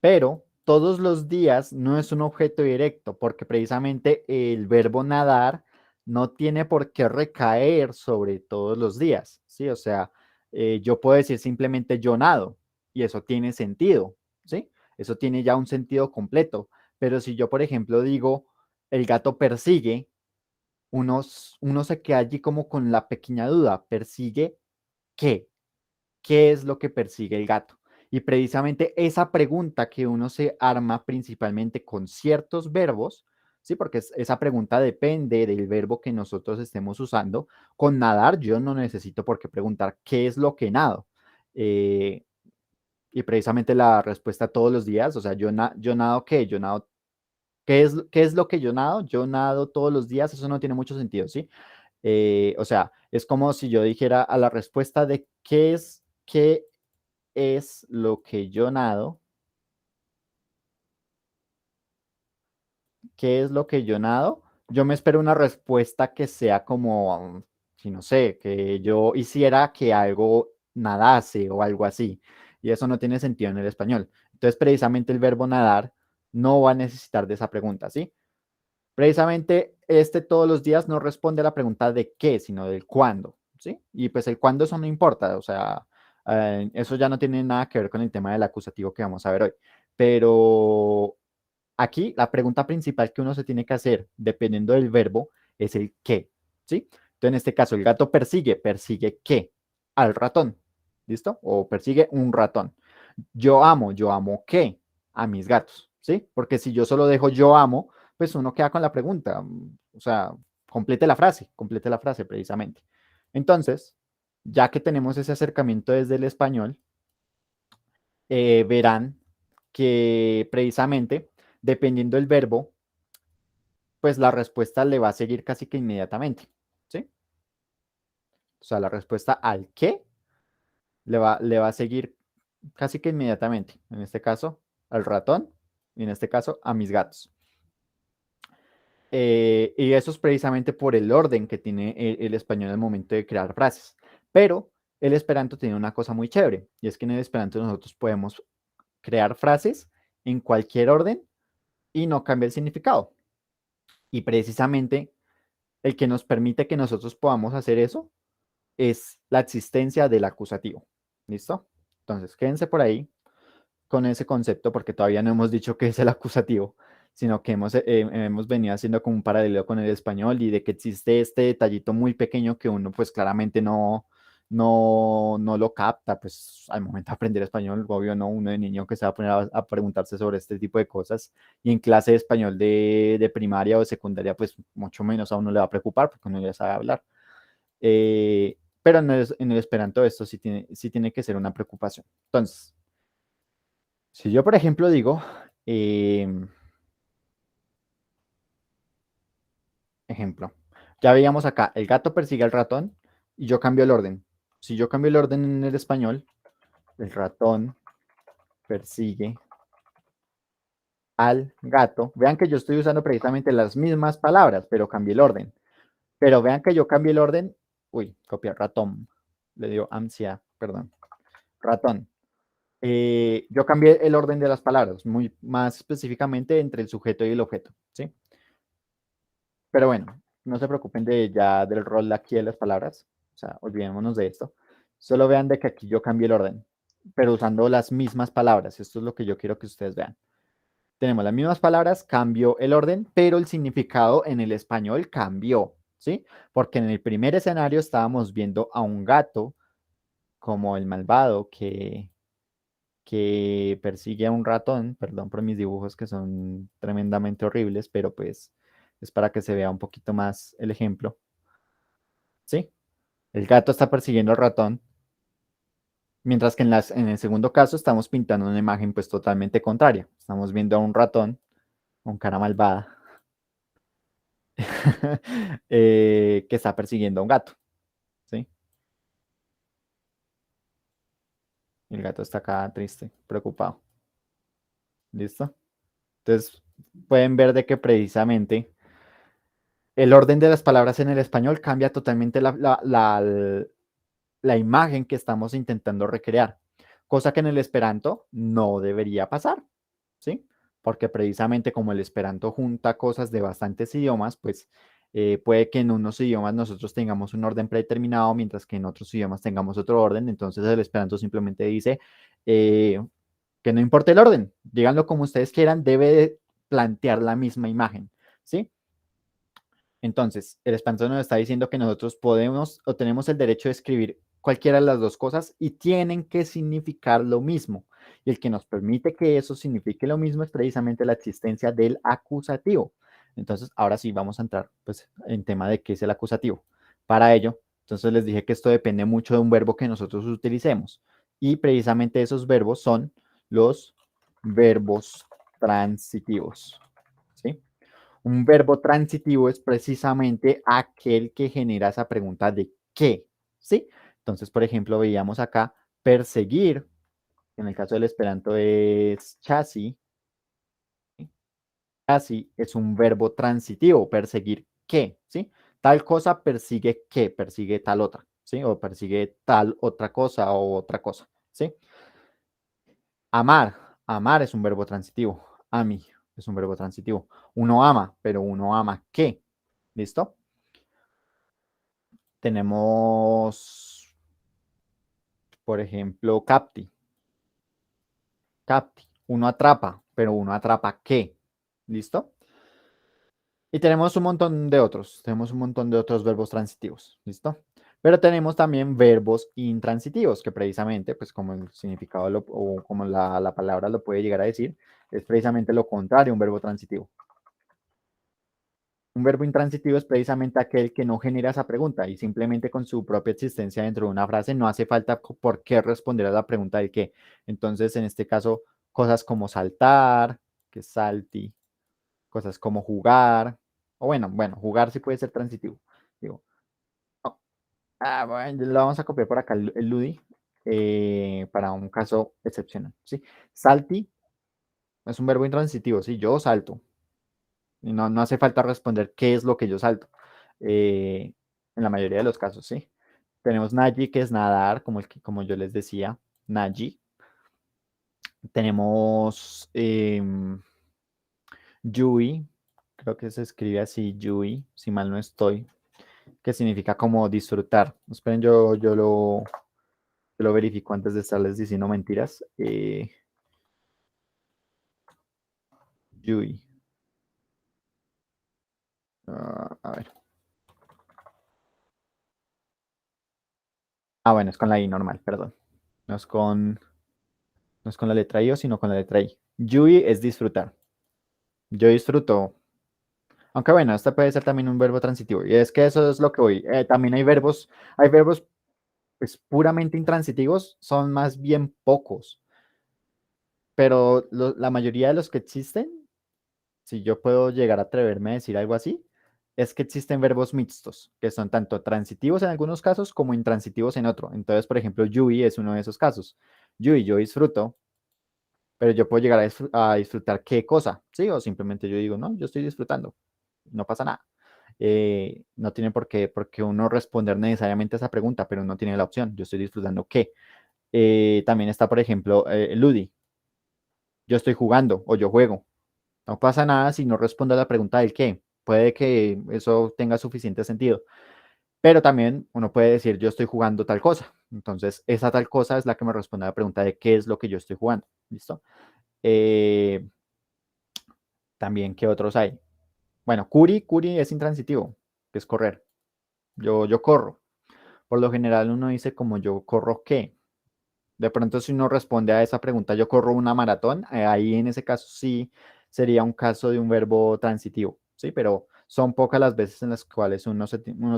pero todos los días no es un objeto directo, porque precisamente el verbo nadar no tiene por qué recaer sobre todos los días, ¿sí? O sea, yo puedo decir simplemente yo nado y eso tiene sentido, ¿sí? Eso tiene ya un sentido completo. Pero si yo, por ejemplo, digo el gato persigue, uno se queda allí como con la pequeña duda, ¿persigue qué? ¿Qué es lo que persigue el gato? Y precisamente esa pregunta que uno se arma principalmente con ciertos verbos, ¿sí? Porque esa pregunta depende del verbo que nosotros estemos usando. Con nadar yo no necesito por qué preguntar qué es lo que nado. Eh, y precisamente la respuesta todos los días, o sea, yo nado qué, yo nado, qué es lo que yo nado? Yo nado todos los días, eso no tiene mucho sentido, ¿sí? O sea, es como si yo dijera a la respuesta de qué es lo que yo nado, qué es lo que yo nado, yo me espero una respuesta que sea como, si no sé, que yo hiciera que algo nadase o algo así. Y eso no tiene sentido en el español. Entonces, precisamente el verbo nadar no va a necesitar de esa pregunta, ¿sí? Precisamente este todos los días no responde a la pregunta de qué, sino del cuándo, ¿sí? Y pues el cuándo eso no importa, o sea, eso ya no tiene nada que ver con el tema del acusativo que vamos a ver hoy. Pero aquí la pregunta principal que uno se tiene que hacer, dependiendo del verbo, es el qué, ¿sí? Entonces, en este caso, el gato persigue, ¿persigue qué? Al ratón, ¿listo? O persigue un ratón. Yo amo qué? A mis gatos, ¿sí? Porque si yo solo dejo yo amo, pues uno queda con la pregunta, o sea, complete la frase precisamente. Entonces, ya que tenemos ese acercamiento desde el español, verán que precisamente, dependiendo del verbo, pues la respuesta le va a seguir casi que inmediatamente, ¿sí? O sea, la respuesta al qué le va a seguir casi que inmediatamente. En este caso, al ratón y en este caso, a mis gatos. Y eso es precisamente por el orden que tiene el español al momento de crear frases. Pero el esperanto tiene una cosa muy chévere, y es que en el esperanto nosotros podemos crear frases en cualquier orden y no cambia el significado. Y precisamente el que nos permite que nosotros podamos hacer eso es la existencia del acusativo. ¿Listo? Entonces, quédense por ahí con ese concepto porque todavía no hemos dicho qué es el acusativo, sino que hemos venido haciendo como un paralelo con el español y de que existe este detallito muy pequeño que uno pues claramente no lo capta, pues al momento de aprender español, obvio no, uno de niño que se va a poner a preguntarse sobre este tipo de cosas y en clase de español de primaria o secundaria pues mucho menos a uno le va a preocupar porque uno ya sabe hablar. Pero en el esperanto esto sí tiene que ser una preocupación. Entonces, si yo, por ejemplo, digo, ejemplo, ya veíamos acá, el gato persigue al ratón y yo cambio el orden. Si yo cambio el orden en el español, el ratón persigue al gato. Vean que yo estoy usando precisamente las mismas palabras, pero cambié el orden. Pero vean que yo cambié el orden. Uy, copiar ratón. Le dio ansia, perdón. Ratón. Yo cambié el orden de las palabras, muy más específicamente entre el sujeto y el objeto, ¿sí? Pero bueno, no se preocupen de ya del rol aquí de las palabras, o sea, olvidémonos de esto. Solo vean de que aquí yo cambié el orden, pero usando las mismas palabras. Esto es lo que yo quiero que ustedes vean. Tenemos las mismas palabras, cambió el orden, pero el significado en el español cambió, ¿sí? Porque en el primer escenario estábamos viendo a un gato como el malvado que persigue a un ratón, perdón por mis dibujos que son tremendamente horribles, pero pues Es para que se vea un poquito más el ejemplo. ¿Sí? El gato está persiguiendo al ratón, mientras que en el segundo caso estamos pintando una imagen pues totalmente contraria. Estamos viendo a un ratón con cara malvada que está persiguiendo a un gato. ¿Sí? El gato está acá triste, preocupado. ¿Listo? Entonces, pueden ver de que precisamente el orden de las palabras en el español cambia totalmente la imagen que estamos intentando recrear, cosa que en el Esperanto no debería pasar, ¿sí? Porque precisamente como el Esperanto junta cosas de bastantes idiomas, pues puede que en unos idiomas nosotros tengamos un orden predeterminado, mientras que en otros idiomas tengamos otro orden. Entonces el Esperanto simplemente dice que no importa el orden, díganlo como ustedes quieran, debe de plantear la misma imagen, ¿sí? Entonces, el Esperanto nos está diciendo que nosotros podemos o tenemos el derecho de escribir cualquiera de las dos cosas y tienen que significar lo mismo. Y el que nos permite que eso signifique lo mismo es precisamente la existencia del acusativo. Entonces, ahora sí vamos a entrar pues, en tema de qué es el acusativo. Para ello, entonces les dije que esto depende mucho de un verbo que nosotros utilicemos. Y precisamente esos verbos son los verbos transitivos. ¿Sí? Un verbo transitivo es precisamente aquel que genera esa pregunta de qué, ¿sí? Entonces, por ejemplo, veíamos acá perseguir, en el caso del Esperanto es chasi. Chasi es un verbo transitivo, perseguir qué, ¿sí? Tal cosa persigue qué, persigue tal otra, ¿sí? O persigue tal otra cosa o otra cosa, ¿sí? Amar, amar es un verbo transitivo, ami es un verbo transitivo. Uno ama, pero uno ama qué, ¿listo? Tenemos, por ejemplo, capti. Capti. Uno atrapa, pero uno atrapa qué. ¿Listo? Y tenemos un montón de otros. Tenemos un montón de otros verbos transitivos. ¿Listo? Pero tenemos también verbos intransitivos, que precisamente, pues como el significado o como la palabra lo puede llegar a decir, es precisamente lo contrario a un verbo transitivo. Un verbo intransitivo es precisamente aquel que no genera esa pregunta y simplemente con su propia existencia dentro de una frase no hace falta por qué responder a la pregunta del qué. Entonces, en este caso, cosas como saltar, que salti, cosas como jugar, o bueno, jugar sí puede ser transitivo. Digo, oh, bueno, lo vamos a copiar por acá el Ludi para un caso excepcional. ¿Sí? Salti es un verbo intransitivo, sí, yo salto. Y no hace falta responder qué es lo que yo salto. En la mayoría de los casos, ¿sí? Tenemos Naji, que es nadar, como yo les decía, Naji. Tenemos Yui, creo que se escribe así, Yui, si mal no estoy, que significa como disfrutar. Esperen, yo lo verifico antes de estarles diciendo mentiras. Yui. A ver. Bueno, es con la I normal, perdón. No es con la letra I, sino con la letra I. Yui es disfrutar. Yo disfruto. Aunque bueno, este puede ser también un verbo transitivo. Y es que eso es lo que voy. También hay verbos pues, puramente intransitivos, son más bien pocos. Pero la mayoría de los que existen, si yo puedo llegar a atreverme a decir algo así, es que existen verbos mixtos, que son tanto transitivos en algunos casos como intransitivos en otro. Entonces, por ejemplo, Yui es uno de esos casos. Yui, yo disfruto, pero yo puedo llegar a disfrutar qué cosa, ¿sí? O simplemente yo digo, no, yo estoy disfrutando, no pasa nada. No tiene por qué uno responder necesariamente a esa pregunta, pero uno tiene la opción, yo estoy disfrutando qué. También está, por ejemplo, Ludi, yo estoy jugando o yo juego. No pasa nada si no respondo a la pregunta del qué. Puede que eso tenga suficiente sentido. Pero también uno puede decir, yo estoy jugando tal cosa. Entonces, esa tal cosa es la que me responde a la pregunta de qué es lo que yo estoy jugando. ¿Listo? También, ¿qué otros hay? Bueno, Curi es intransitivo, que es correr. Yo corro. Por lo general uno dice como yo corro qué. De pronto si uno responde a esa pregunta, yo corro una maratón, ahí en ese caso sí sería un caso de un verbo transitivo, ¿sí? Pero son pocas las veces en las cuales uno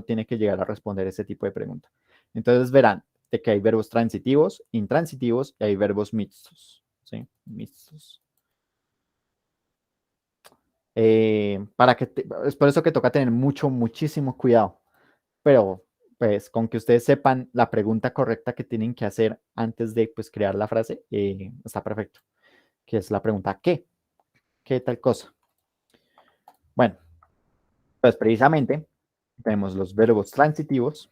tiene que llegar a responder ese tipo de pregunta. Entonces verán de que hay verbos transitivos, intransitivos y hay verbos mixtos, ¿sí? Mixtos. Es por eso que toca tener muchísimo cuidado. Pero pues con que ustedes sepan la pregunta correcta que tienen que hacer antes de pues, crear la frase, está perfecto. Que es la pregunta ¿qué? ¿Qué tal cosa? Bueno, pues precisamente tenemos los verbos transitivos.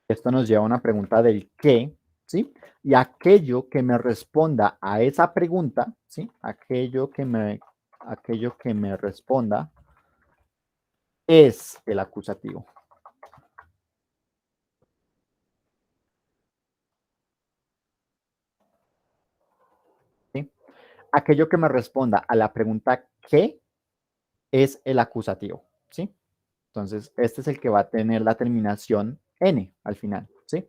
Esto nos lleva a una pregunta del qué, ¿sí? Y aquello que me responda a esa pregunta, ¿sí? Aquello que me responda es el acusativo. ¿Sí? Aquello que me responda a la pregunta ¿qué? Es el acusativo, ¿sí? Entonces, este es el que va a tener la terminación N al final, ¿sí?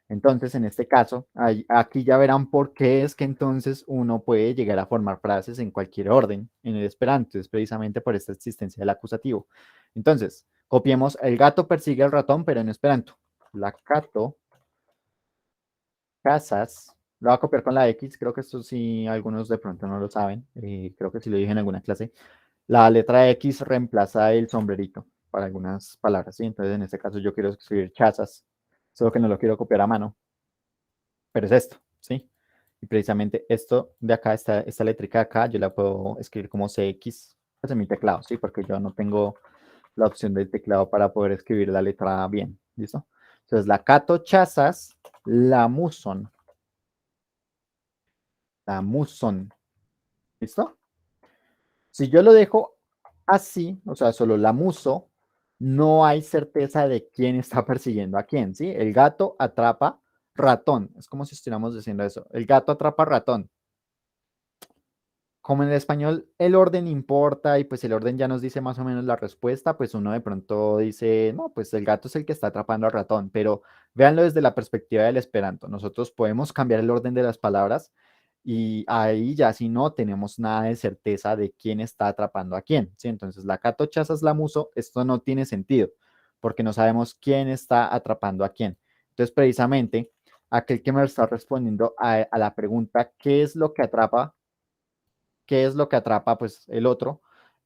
Entonces, en este caso, aquí ya verán por qué es que entonces uno puede llegar a formar frases en cualquier orden en el Esperanto, es precisamente por esta existencia del acusativo. Entonces, copiemos, el gato persigue al ratón, pero en Esperanto. La cato cazas, lo voy a copiar con la X, creo que esto sí algunos de pronto no lo saben, creo que sí lo dije en alguna clase. La letra X reemplaza el sombrerito para algunas palabras, ¿sí? Entonces, en este caso yo quiero escribir chazas, solo que no lo quiero copiar a mano, pero es esto, ¿sí? Y precisamente esto de acá, esta letrica de acá, yo la puedo escribir como CX, pues en mi teclado, ¿sí? Porque yo no tengo la opción del teclado para poder escribir la letra bien, ¿listo? Entonces, la cato chazas, la muson, ¿listo? Si yo lo dejo así, o sea, solo la muso, no hay certeza de quién está persiguiendo a quién, ¿sí? El gato atrapa ratón. Es como si estuviéramos diciendo eso. El gato atrapa ratón. Como en el español el orden importa y pues el orden ya nos dice más o menos la respuesta, pues uno de pronto dice, no, pues el gato es el que está atrapando al ratón, pero véanlo desde la perspectiva del Esperanto. Nosotros podemos cambiar el orden de las palabras y ahí ya si no tenemos nada de certeza de quién está atrapando a quién, ¿sí? Entonces la cato chazas la muso, esto no tiene sentido porque no sabemos quién está atrapando a quién. Entonces precisamente aquel que me está respondiendo a la pregunta, ¿qué es lo que atrapa? ¿Qué es lo que atrapa? Pues el otro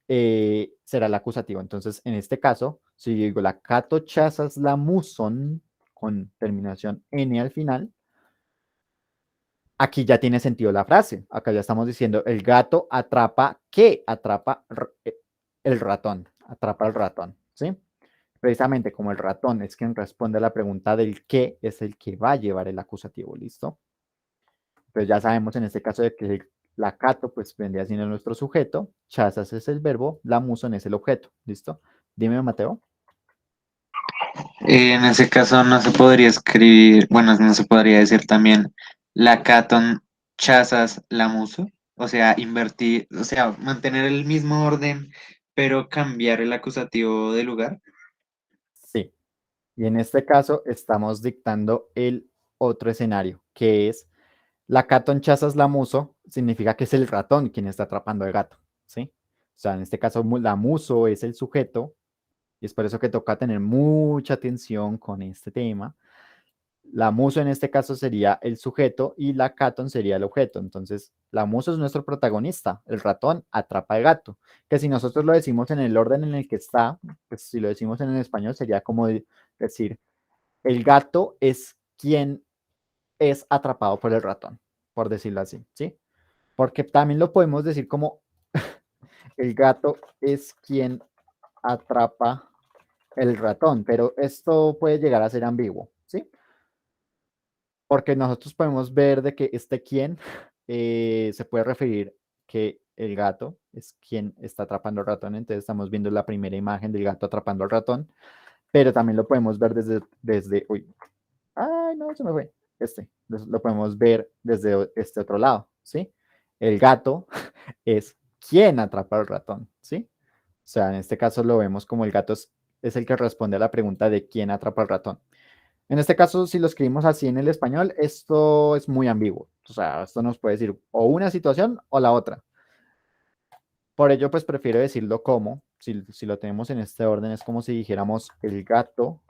será el acusativo. Entonces, en este caso, si digo la cato chazas la muson con terminación N al final, aquí ya tiene sentido la frase. Acá ya estamos diciendo el gato atrapa, ¿qué? Atrapa el ratón, atrapa el ratón, ¿sí? Precisamente como el ratón es quien responde a la pregunta del qué, es el que va a llevar el acusativo, ¿listo? Entonces ya sabemos en este caso de que la cato pues vendría siendo nuestro sujeto, chazas es el verbo, la muson es el objeto, ¿listo? Dime, Mateo. En ese caso no se podría escribir, bueno, no se podría decir también la caton chazas la muso, o sea, invertir, o sea, mantener el mismo orden, pero cambiar el acusativo de lugar. Sí. Y en este caso estamos dictando el otro escenario, que es la caton chazas la muso, significa que es el ratón quien está atrapando al gato, ¿sí? O sea, en este caso la muso es el sujeto y es por eso que toca tener mucha atención con este tema. La muso en este caso sería el sujeto y la caton sería el objeto. Entonces, la muso es nuestro protagonista, el ratón atrapa al gato, que si nosotros lo decimos en el orden en el que está, pues si lo decimos en el español sería como decir, el gato es quien es atrapado por el ratón, por decirlo así, ¿sí? Porque también lo podemos decir como el gato es quien atrapa el ratón, pero esto puede llegar a ser ambiguo, ¿sí? Porque nosotros podemos ver de que este quién se puede referir que el gato es quien está atrapando al ratón, entonces estamos viendo la primera imagen del gato atrapando al ratón, pero también lo podemos ver uy, ay, no, se me fue, lo podemos ver desde este otro lado, ¿sí? El gato es quien atrapa al ratón, ¿sí? O sea, en este caso lo vemos como el gato es el que responde a la pregunta de quién atrapa al ratón. En este caso, si lo escribimos así en el español, esto es muy ambiguo. O sea, esto nos puede decir o una situación o la otra. Por ello, pues prefiero decirlo como, si lo tenemos en este orden, es como si dijéramos el gato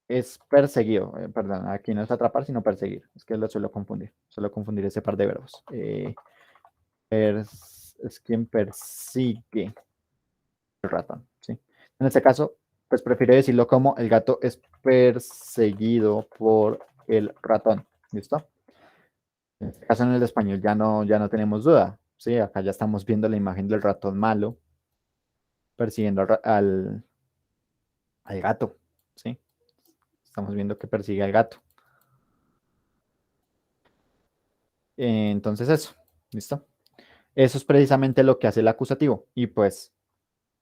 es perseguido. Perdón, aquí no es atrapar, sino perseguir. Es que lo suelo confundir ese par de verbos. Es quien persigue el ratón, ¿sí? En este caso, pues prefiero decirlo como el gato es perseguido por el ratón. ¿Listo? En este caso, en el español ya no tenemos duda. Sí, acá ya estamos viendo la imagen del ratón malo persiguiendo al gato. ¿Sí? Estamos viendo que persigue al gato. Entonces eso, ¿listo? Eso es precisamente lo que hace el acusativo. Y pues,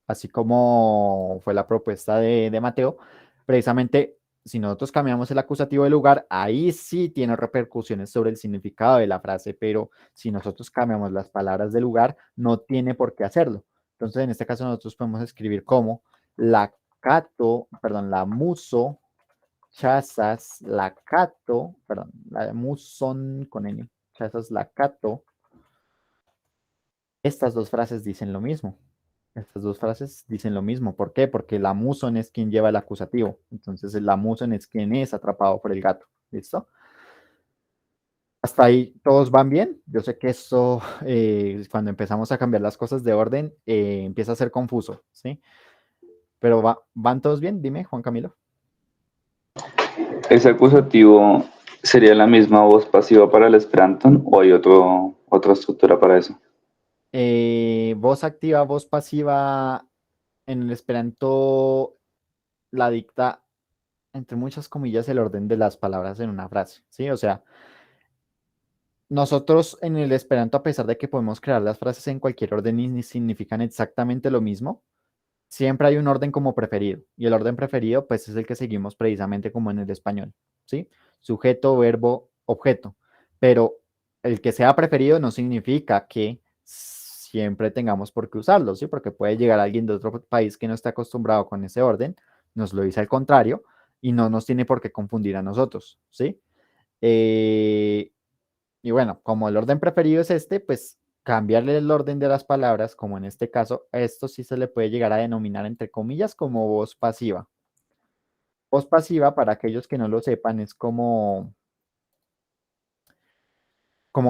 así como fue la propuesta de Mateo, precisamente si nosotros cambiamos el acusativo de lugar, ahí sí tiene repercusiones sobre el significado de la frase, pero si nosotros cambiamos las palabras de lugar, no tiene por qué hacerlo. Entonces, en este caso, nosotros podemos escribir como la muso, chazas, la muson con N, chazas, la cato. Estas dos frases dicen lo mismo. Estas dos frases dicen lo mismo. ¿Por qué? Porque la muson es quien lleva el acusativo. Entonces, la muson es quien es atrapado por el gato. ¿Listo? Hasta ahí todos van bien. Yo sé que esto, cuando empezamos a cambiar las cosas de orden, empieza a ser confuso, ¿sí? Pero ¿van todos bien? Dime, Juan Camilo. ¿Ese acusativo sería la misma voz pasiva para el Esperanto o hay otra estructura para eso? Voz activa, voz pasiva, en el Esperanto la dicta, entre muchas comillas, el orden de las palabras en una frase, ¿sí? O sea, nosotros en el Esperanto, a pesar de que podemos crear las frases en cualquier orden y ni significan exactamente lo mismo, siempre hay un orden como preferido. Y el orden preferido, pues, es el que seguimos precisamente como en el español, ¿sí? Sujeto, verbo, objeto. Pero el que sea preferido no significa que siempre tengamos por qué usarlo, ¿sí? Porque puede llegar alguien de otro país que no está acostumbrado con ese orden, nos lo dice al contrario y no nos tiene por qué confundir a nosotros, ¿sí? Eh, y bueno, como el orden preferido es este, pues cambiarle el orden de las palabras, como en este caso, a esto sí se le puede llegar a denominar entre comillas como voz pasiva. Voz pasiva, para aquellos que no lo sepan, es como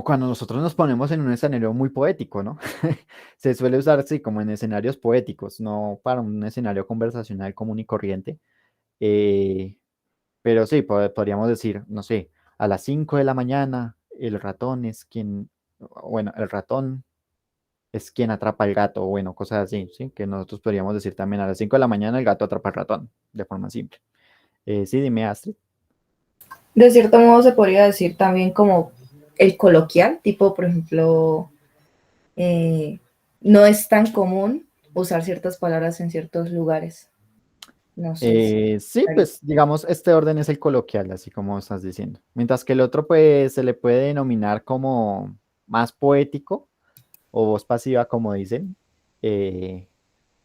cuando nosotros nos ponemos en un escenario muy poético, ¿no? Se suele usar así como en escenarios poéticos, no para un escenario conversacional común y corriente. Eh, pero sí, podríamos decir, no sé, a las 5 de la mañana, el ratón es quien, bueno, el ratón es quien atrapa al gato, o bueno, cosas así, ¿sí? Que nosotros podríamos decir también a las 5 de la mañana el gato atrapa al ratón, de forma simple. Sí, dime, Astrid. De cierto modo se podría decir también como el coloquial, tipo, por ejemplo, eh, no es tan común usar ciertas palabras en ciertos lugares. No sé si... Sí, pues digamos, este orden es el coloquial, así como estás diciendo. Mientras que el otro, pues, se le puede denominar como más poético o voz pasiva, como dicen, eh,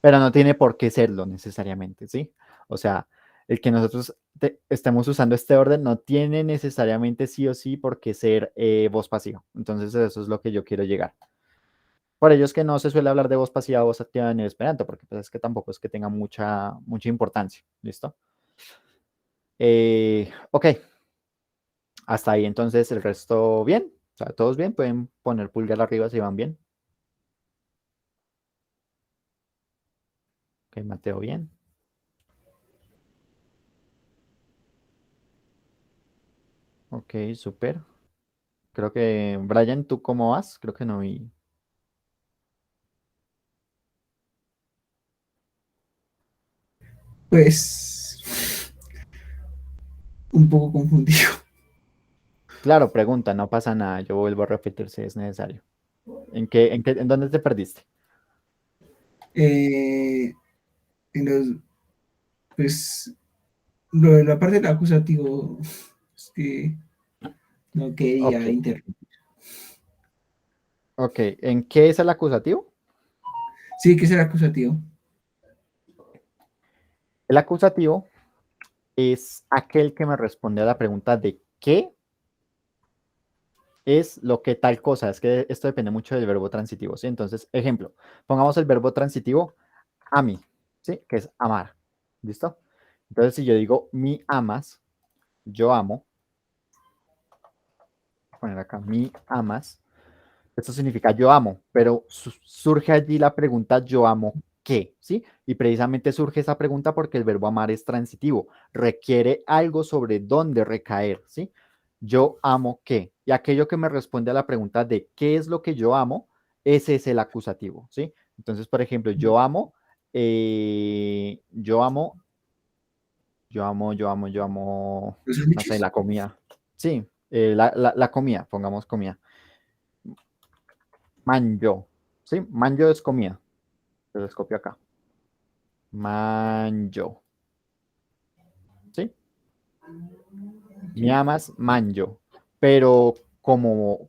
pero no tiene por qué serlo necesariamente, ¿sí? O sea, el que nosotros estemos usando este orden no tiene necesariamente sí o sí por qué ser voz pasiva. Entonces, eso es lo que yo quiero llegar. Por ello es que no se suele hablar de voz pasiva o voz activa en el Esperanto, porque pues, es que tampoco es que tenga mucha importancia. ¿Listo? Ok, hasta ahí entonces el resto bien. O sea, todos bien, pueden poner pulgar arriba si van bien. Ok, Mateo, bien. Ok, súper. Creo que, Brian, ¿tú cómo vas? Creo que no vi. Pues un poco confundido. Claro, pregunta, no pasa nada. Yo vuelvo a repetir si es necesario. ¿En dónde te perdiste? Eh, en los, pues, lo de la parte del acusativo, es que no Ok, quería interrumpir. ok. ¿En qué es el acusativo? Sí, que es el acusativo. El acusativo es aquel que me responde a la pregunta de qué es lo que tal cosa. Es que esto depende mucho del verbo transitivo, ¿sí? Entonces, ejemplo, pongamos el verbo transitivo ami, ¿sí? Que es amar. ¿Listo? Entonces, si yo digo mi amas, yo amo, voy a poner acá mi amas, esto significa yo amo, pero surge allí la pregunta yo amo qué, ¿sí? Y precisamente surge esa pregunta porque el verbo amar es transitivo, requiere algo sobre dónde recaer, ¿sí? Yo amo qué. Y aquello que me responde a la pregunta de qué es lo que yo amo, ese es el acusativo, ¿sí? Entonces, por ejemplo, yo amo, yo amo, ¿Los no sé, sándwiches? la comida. Sí, la comida, pongamos comida. Manjo, ¿sí? Manjo es comida. Se los copio acá. Manjo, ¿sí? Me amas, manjo. Pero como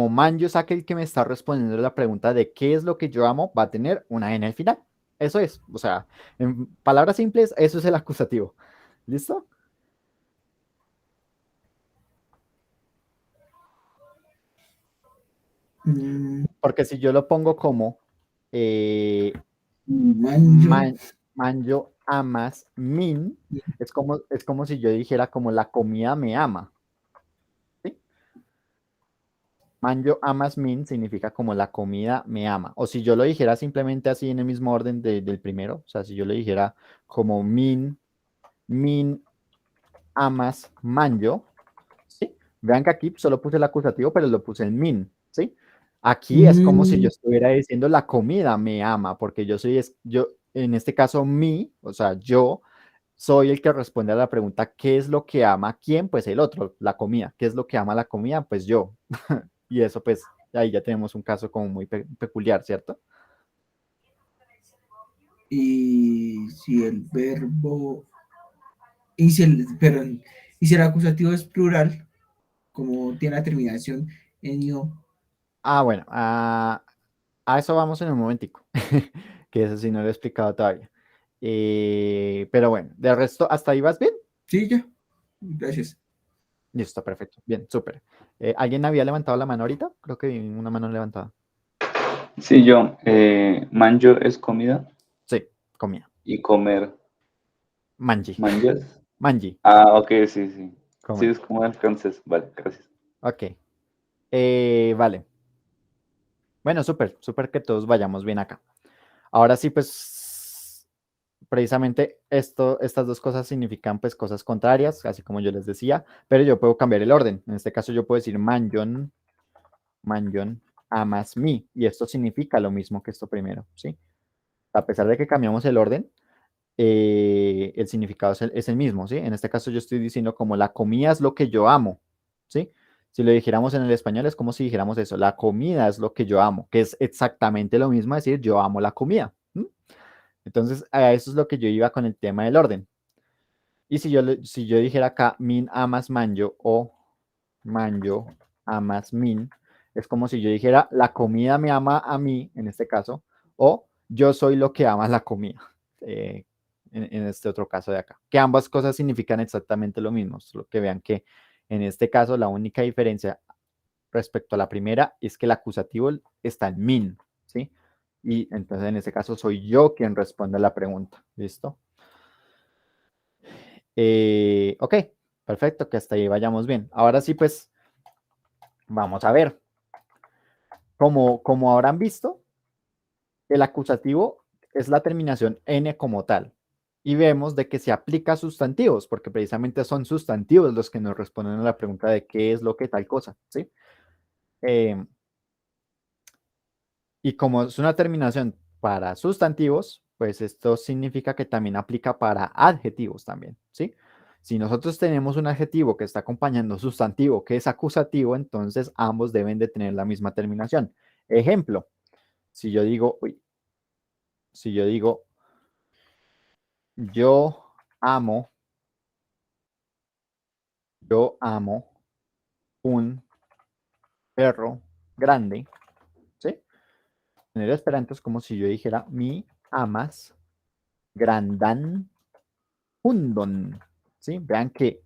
manjo es aquel que me está respondiendo la pregunta de qué es lo que yo amo, va a tener una N al final. Eso es, o sea, en palabras simples, eso es el acusativo. ¿Listo? Mm, Porque si yo lo pongo como eh, manjo. manjo amas min, es como si yo dijera como la comida me ama. ¿Sí? Manjo amas min significa como la comida me ama. O si yo lo dijera simplemente así en el mismo orden del primero, o sea, si yo lo dijera como min amas manjo, ¿sí? Vean que aquí solo puse el acusativo, pero lo puse en min, ¿sí? Aquí es como si yo Mm, estuviera diciendo la comida me ama, porque yo, en este caso, o sea, yo soy el que responde a la pregunta, ¿qué es lo que ama quién? Pues el otro, la comida. ¿Qué es lo que ama la comida? Pues yo. Y eso, pues, ahí ya tenemos un caso como muy peculiar, ¿cierto? y si el verbo, y si el, perdón, y si el acusativo es plural, como tiene la terminación en io, Ah, bueno, a eso vamos en un momentico, que eso sí no lo he explicado todavía. Pero bueno, de resto, ¿hasta ahí vas bien? sí, ya, gracias. Listo, perfecto, bien, súper. ¿Alguien había levantado la mano ahorita? Creo que vi una mano levantada. Sí, yo, manjo es comida Sí, comía. y comer Manji, manjas. manji, Ah, ok, sí, sí. Sí, comer. es como el francés. Vale, gracias. Ok, vale. Bueno, súper, súper que todos vayamos bien acá. Ahora sí, pues precisamente estas dos cosas significan pues cosas contrarias, así como yo les decía, pero yo puedo cambiar el orden. En este caso yo puedo decir manjon, amas mi, y esto significa lo mismo que esto primero, ¿sí? A pesar de que cambiamos el orden, el significado es el mismo, ¿sí? En este caso yo estoy diciendo como la comida es lo que yo amo, ¿sí? Si lo dijéramos en el español es como si dijéramos eso, la comida es lo que yo amo, que es exactamente lo mismo decir yo amo la comida. Entonces, a eso es lo que yo iba con el tema del orden. Y si yo dijera acá min amas manjo o manjo amas min, es como si yo dijera la comida me ama a mí, en este caso, o yo soy lo que ama la comida, eh, en este otro caso de acá. Que ambas cosas significan exactamente lo mismo, solo que vean que en este caso la única diferencia respecto a la primera es que el acusativo está en min, ¿sí? Y entonces en este caso soy yo quien responde a la pregunta, ¿listo? Ok, perfecto, que hasta ahí vayamos bien. Ahora sí, pues vamos a ver. Como habrán visto, el acusativo es la terminación n como tal. Y vemos de que se aplica a sustantivos, porque precisamente son sustantivos los que nos responden a la pregunta de qué es lo que tal cosa, ¿sí? Eh, y como es una terminación para sustantivos, pues esto significa que también aplica para adjetivos también, ¿sí? Si nosotros tenemos un adjetivo que está acompañando sustantivo que es acusativo, entonces ambos deben de tener la misma terminación. Ejemplo, si yo digo, si yo digo, yo amo, yo amo un perro grande, ¿sí? En el esperanto es como si yo dijera, mi amas grandan hundon, ¿sí? Vean que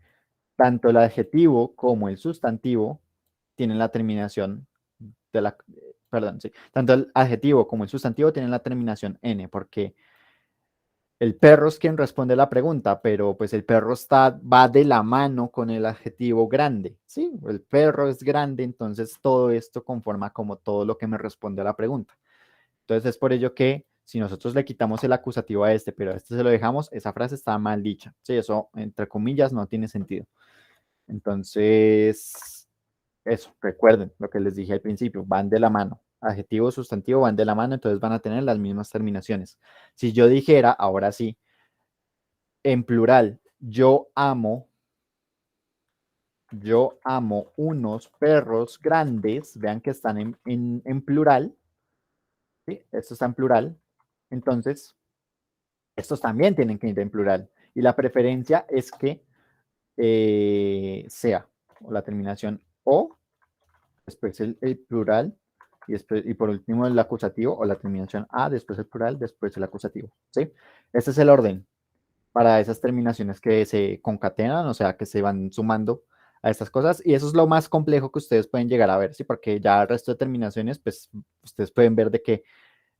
tanto el adjetivo como el sustantivo tienen la terminación de la, perdón, sí, tanto el adjetivo como el sustantivo tienen la terminación N, porque el perro es quien responde la pregunta, pero pues el perro va de la mano con el adjetivo grande, ¿sí? El perro es grande, entonces todo esto conforma como todo lo que me responde a la pregunta. Entonces es por ello que si nosotros le quitamos el acusativo a este, pero a este se lo dejamos, esa frase está mal dicha, ¿sí? Eso, entre comillas, no tiene sentido. Entonces, eso, recuerden lo que les dije al principio, van de la mano. Adjetivo, sustantivo van de la mano, entonces van a tener las mismas terminaciones. Si yo dijera, ahora sí, en plural, yo amo unos perros grandes, vean que están en plural, ¿sí? Esto está en plural, entonces estos también tienen que ir en plural. Y la preferencia es que sea, o la terminación o, después el plural, y por último el acusativo, o la terminación a, después el plural, después el acusativo, ¿sí? Este es el orden para esas terminaciones que se concatenan, o sea, que se van sumando a estas cosas, y eso es lo más complejo que ustedes pueden llegar a ver, ¿sí? Porque ya el resto de terminaciones, pues, ustedes pueden ver de que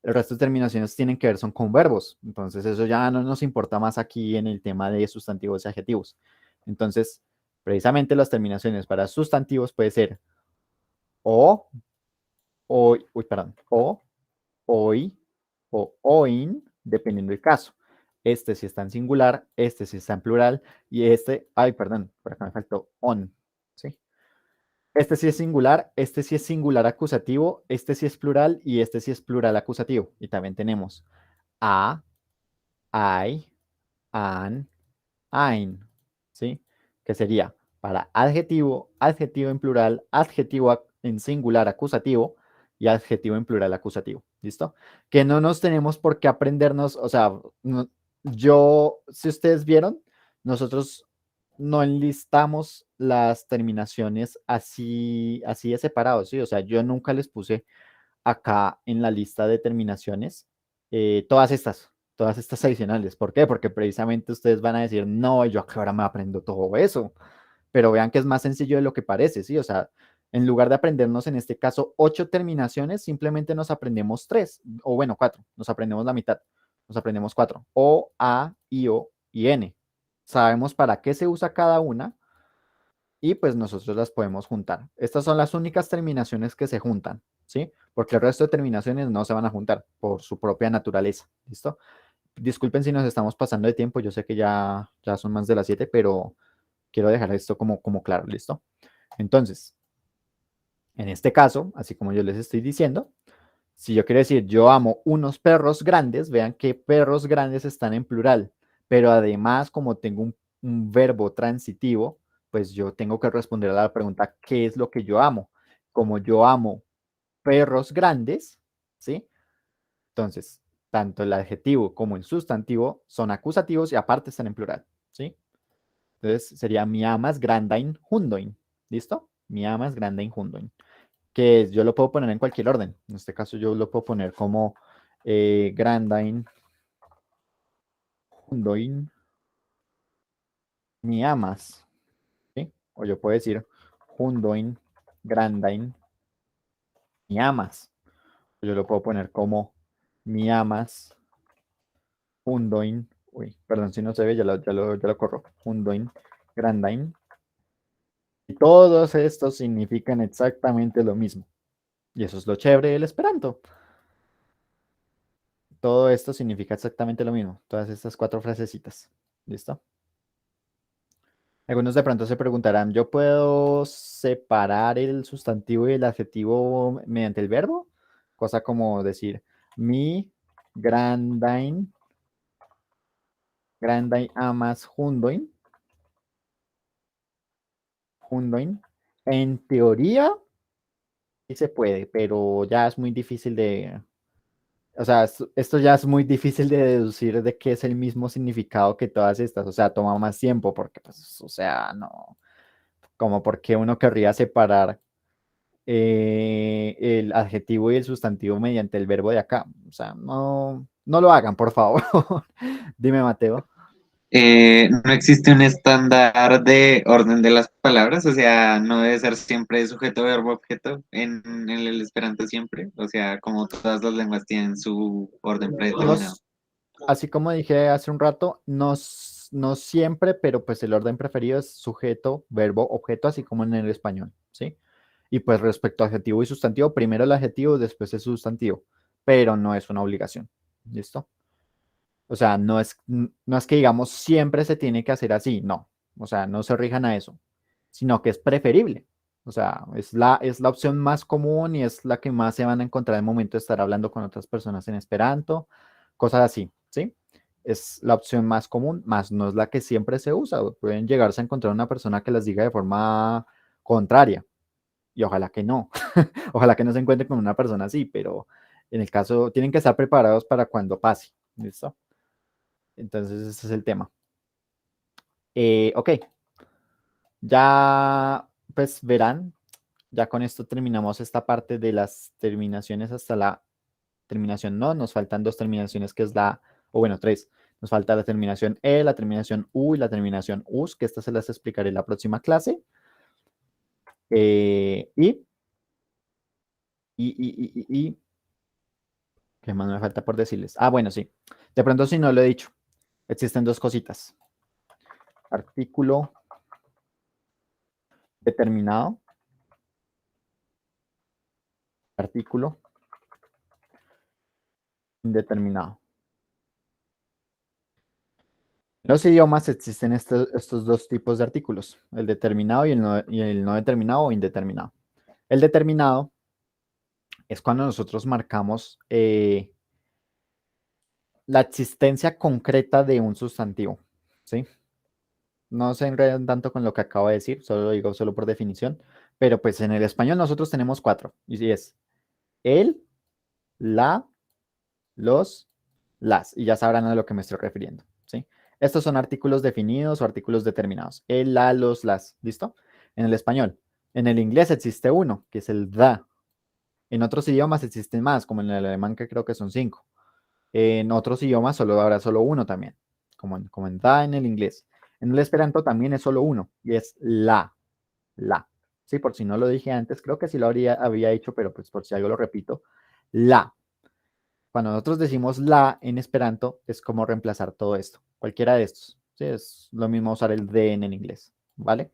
el resto de terminaciones tienen que ver son con verbos, entonces eso ya no nos importa más aquí en el tema de sustantivos y adjetivos. Entonces, precisamente las terminaciones para sustantivos puede ser o, perdón, o, hoy o oin, dependiendo del caso. Este sí está en singular, este sí está en plural, y este, ay, perdón, por acá me faltó on, ¿sí? Este sí es singular acusativo, este sí es plural y este sí es plural acusativo. Y también tenemos a, I, an, ein, ¿sí? Que sería para adjetivo, adjetivo en plural, adjetivo en singular acusativo y adjetivo en plural acusativo. ¿Listo? Que no nos tenemos por qué aprendernos, o sea, si ustedes vieron, nosotros no enlistamos las terminaciones así de separados, ¿sí? O sea, yo nunca les puse acá en la lista de terminaciones todas estas adicionales. ¿Por qué? Porque precisamente ustedes van a decir, no, yo a qué hora me aprendo todo eso. Pero vean que es más sencillo de lo que parece, ¿sí? O sea, en lugar de aprendernos en este caso 8 terminaciones, simplemente nos aprendemos 3, o bueno, 4, nos aprendemos la mitad, nos aprendemos 4, O, A, I, O y N. Sabemos para qué se usa cada una y pues nosotros las podemos juntar. Estas son las únicas terminaciones que se juntan, ¿sí? Porque el resto de terminaciones no se van a juntar por su propia naturaleza, ¿listo? Disculpen si nos estamos pasando de tiempo, yo sé que ya son más de las 7, pero quiero dejar esto como claro, ¿listo? Entonces, en este caso, así como yo les estoy diciendo, si yo quiero decir yo amo unos perros grandes, vean que perros grandes están en plural, pero además como tengo un verbo transitivo, pues yo tengo que responder a la pregunta, ¿qué es lo que yo amo? Como yo amo perros grandes, ¿sí? Entonces, tanto el adjetivo como el sustantivo son acusativos y aparte están en plural, ¿sí? Entonces sería mi amas grandain hundoin, ¿listo? Mi amas grandain hundoin, yo lo puedo poner en cualquier orden. En este caso yo lo puedo poner como grandain hundoin mi amas, ¿sí? O yo puedo decir hundoin grandain mi amas. Yo lo puedo poner como mi amas hundoin, uy, perdón si no se ve, ya lo corro, hundoin grandain. Y todos estos significan exactamente lo mismo. Y eso es lo chévere del Esperanto. Todo esto significa exactamente lo mismo. Todas estas 4 frasecitas. ¿Listo? Algunos de pronto se preguntarán, ¿yo puedo separar el sustantivo y el adjetivo mediante el verbo? Cosa como decir, mi grandain amas hundoin. En teoría sí se puede, pero ya es muy difícil o sea, esto ya es muy difícil de deducir de que es el mismo significado que todas estas, o sea, toma más tiempo porque, pues, o sea, no, como porque uno querría separar el adjetivo y el sustantivo mediante el verbo de acá, o sea, no lo hagan, por favor. Dime, Mateo. No existe un estándar de orden de las palabras, o sea, no debe ser siempre sujeto, verbo, objeto en el esperanto siempre, o sea, como todas las lenguas tienen su orden predeterminado. Así como dije hace un rato, no, no siempre, pero pues el orden preferido es sujeto, verbo, objeto, así como en el español, ¿sí? Y pues respecto a adjetivo y sustantivo, primero el adjetivo, después el sustantivo, pero no es una obligación, ¿listo? O sea, no es que digamos siempre se tiene que hacer así, no. O sea, no se rijan a eso, sino que es preferible. O sea, es la opción más común y es la que más se van a encontrar en el momento de estar hablando con otras personas en Esperanto, cosas así, ¿sí? Es la opción más común, más no es la que siempre se usa. Pueden llegarse a encontrar una persona que las diga de forma contraria y ojalá que no. Ojalá que no se encuentren con una persona así, pero en el caso tienen que estar preparados para cuando pase, ¿listo? Entonces, ese es el tema. Ok, ya pues verán, ya con esto terminamos esta parte de las terminaciones hasta la terminación no, nos faltan dos terminaciones que es o bueno, tres. Nos falta la terminación E, la terminación U y la terminación US, que estas se las explicaré en la próxima clase. Eh, y, y, ¿qué más me falta por decirles? Ah, bueno, sí. De pronto, si no lo he dicho, existen dos cositas. Artículo determinado, artículo indeterminado. En los idiomas existen estos dos tipos de artículos, el determinado y el no determinado o indeterminado. El determinado es cuando nosotros marcamos la existencia concreta de un sustantivo, ¿sí? No se enredan tanto con lo que acabo de decir, solo lo digo solo por definición, pero pues en el español nosotros tenemos cuatro, y es el, la, los, las, y ya sabrán a lo que me estoy refiriendo, ¿sí? Estos son artículos definidos o artículos determinados. El, la, los, las, ¿listo? En el español. En el inglés existe uno, que es el the. En otros idiomas existen más, como en el alemán, que creo que son 5. En otros idiomas solo habrá solo uno también, como en the en el inglés. En el esperanto también es solo uno, y es la, la. Sí, por si no lo dije antes, creo que sí lo había dicho, pero pues por si algo lo repito, la. Cuando nosotros decimos la en esperanto, es como reemplazar todo esto, cualquiera de estos. Sí, es lo mismo usar el de en el inglés, ¿vale?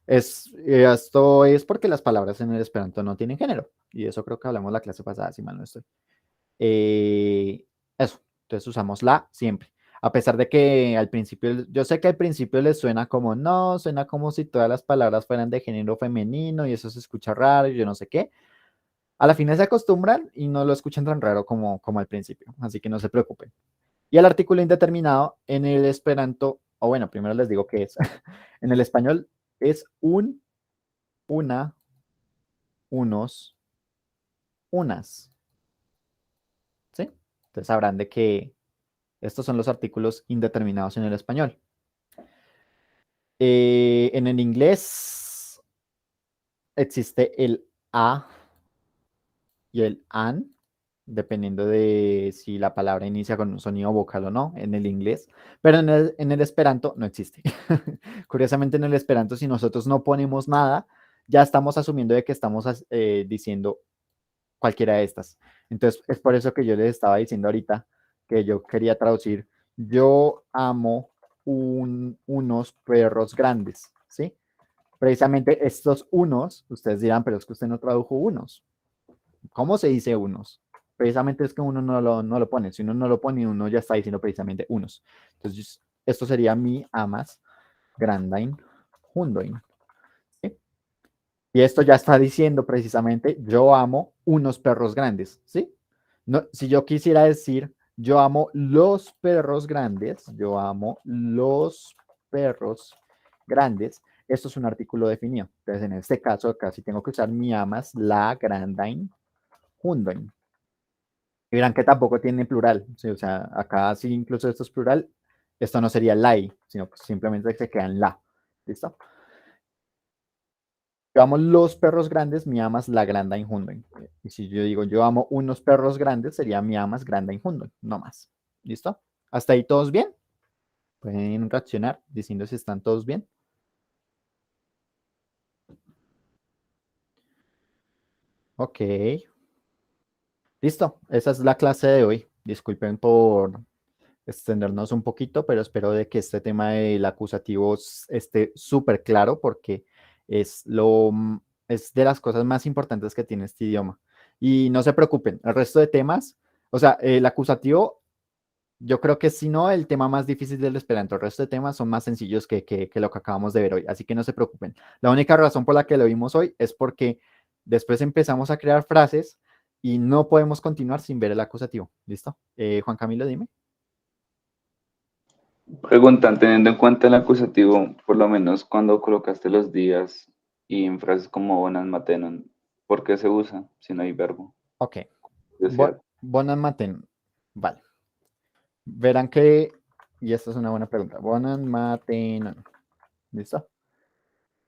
Esto es porque las palabras en el esperanto no tienen género, y eso creo que hablamos la clase pasada, si mal no estoy. Eso, entonces usamos la siempre. A pesar de que al principio, yo sé que al principio les suena como no, suena como si todas las palabras fueran de género femenino y eso se escucha raro y yo no sé qué. A la final se acostumbran y no lo escuchan tan raro como al principio, así que no se preocupen. Y el artículo indeterminado en el esperanto, o bueno, primero les digo qué es. En el español es un, una, unos, unas. ¿Sí? Entonces sabrán de que estos son los artículos indeterminados en el español. En el inglés existe el a y el an, dependiendo de si la palabra inicia con un sonido vocal o no en el inglés, pero en el esperanto no existe. Curiosamente en el esperanto si nosotros no ponemos nada, ya estamos asumiendo de que estamos diciendo cualquiera de estas. Entonces es por eso que yo les estaba diciendo ahorita que yo quería traducir, yo amo unos perros grandes, ¿sí? Precisamente estos unos, ustedes dirán, pero es que usted no tradujo unos. ¿Cómo se dice unos? Precisamente es que uno no lo pone. Si uno no lo pone, uno ya está diciendo precisamente unos. Entonces, esto sería mi amas grandain hundoin. ¿Sí? Y esto ya está diciendo precisamente, yo amo unos perros grandes. ¿Sí? No, si yo quisiera decir, yo amo los perros grandes, yo amo los perros grandes, esto es un artículo definido. Entonces, en este caso, acá sí tengo que usar mi amas la grandain hundoin. Y verán que tampoco tiene plural. ¿Sí? O sea, acá sí incluso esto es plural. Esto no sería lai, sino que simplemente se queda en la. ¿Listo? Yo amo los perros grandes, mi amas la granda injundoin. Y si yo digo yo amo unos perros grandes, sería mi amas granda injundoin, no más. ¿Listo? ¿Hasta ahí todos bien? Pueden reaccionar diciendo si están todos bien. Ok. Listo. Esa es la clase de hoy. Disculpen por extendernos un poquito, pero espero de que este tema del acusativo esté súper claro porque es de las cosas más importantes que tiene este idioma. Y no se preocupen, el resto de temas, o sea, el acusativo, yo creo que si no, el tema más difícil del Esperanto. El resto de temas son más sencillos que lo que acabamos de ver hoy, así que no se preocupen. La única razón por la que lo vimos hoy es porque después empezamos a crear frases y no podemos continuar sin ver el acusativo. ¿Listo? Juan Camilo, dime. Preguntan, teniendo en cuenta el acusativo, por lo menos cuando colocaste los días y en frases como bonus matenon, ¿por qué se usa si no hay verbo? Ok. Desear. Bonan maten. Vale. Verán que, y esta es una buena pregunta, bonan maten. ¿Listo?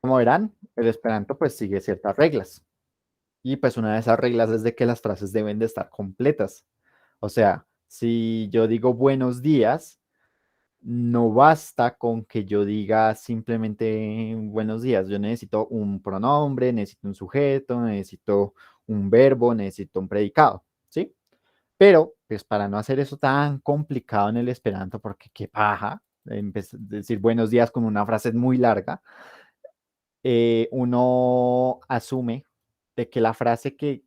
Como verán, el Esperanto pues sigue ciertas reglas. Y pues una de esas reglas es de que las frases deben de estar completas. O sea, si yo digo buenos días, no basta con que yo diga simplemente buenos días. Yo necesito un pronombre, necesito un sujeto, necesito un verbo, necesito un predicado, ¿sí? Pero, pues para no hacer eso tan complicado en el Esperanto, porque qué paja, decir buenos días con una frase muy larga, uno asume de que la frase que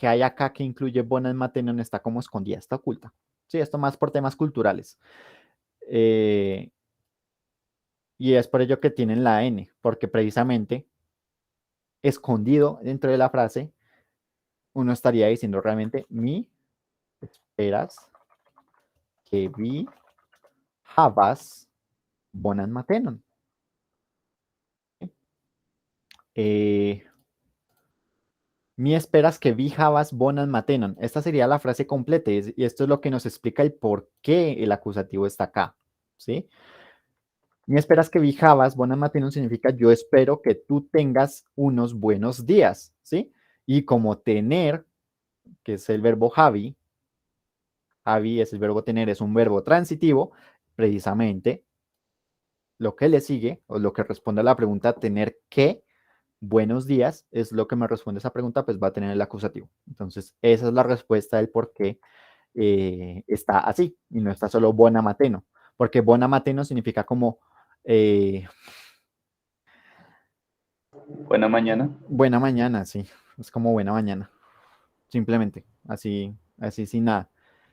hay acá que incluye bonas matenon está como escondida, está oculta. Sí, esto más por temas culturales. Eh, y es por ello que tienen la N, porque precisamente escondido dentro de la frase, uno estaría diciendo realmente mi esperas que vi habas bonan matenon. Eh, Mi esperas que vi habas bonan matenon. Esta sería la frase completa y esto es lo que nos explica el por qué el acusativo está acá, ¿sí? Mi esperas que vi habas bonan matenon significa yo espero que tú tengas unos buenos días, ¿sí? Y como tener, que es el verbo habi, habi es el verbo tener, es un verbo transitivo, precisamente lo que le sigue o lo que responde a la pregunta tener que buenos días es lo que me responde esa pregunta, pues va a tener el acusativo. Entonces, esa es la respuesta del por qué está así y no está solo buona mateno, porque buona mateno significa como Buena mañana. buena mañana, sí, es como buena mañana, simplemente, así sin nada.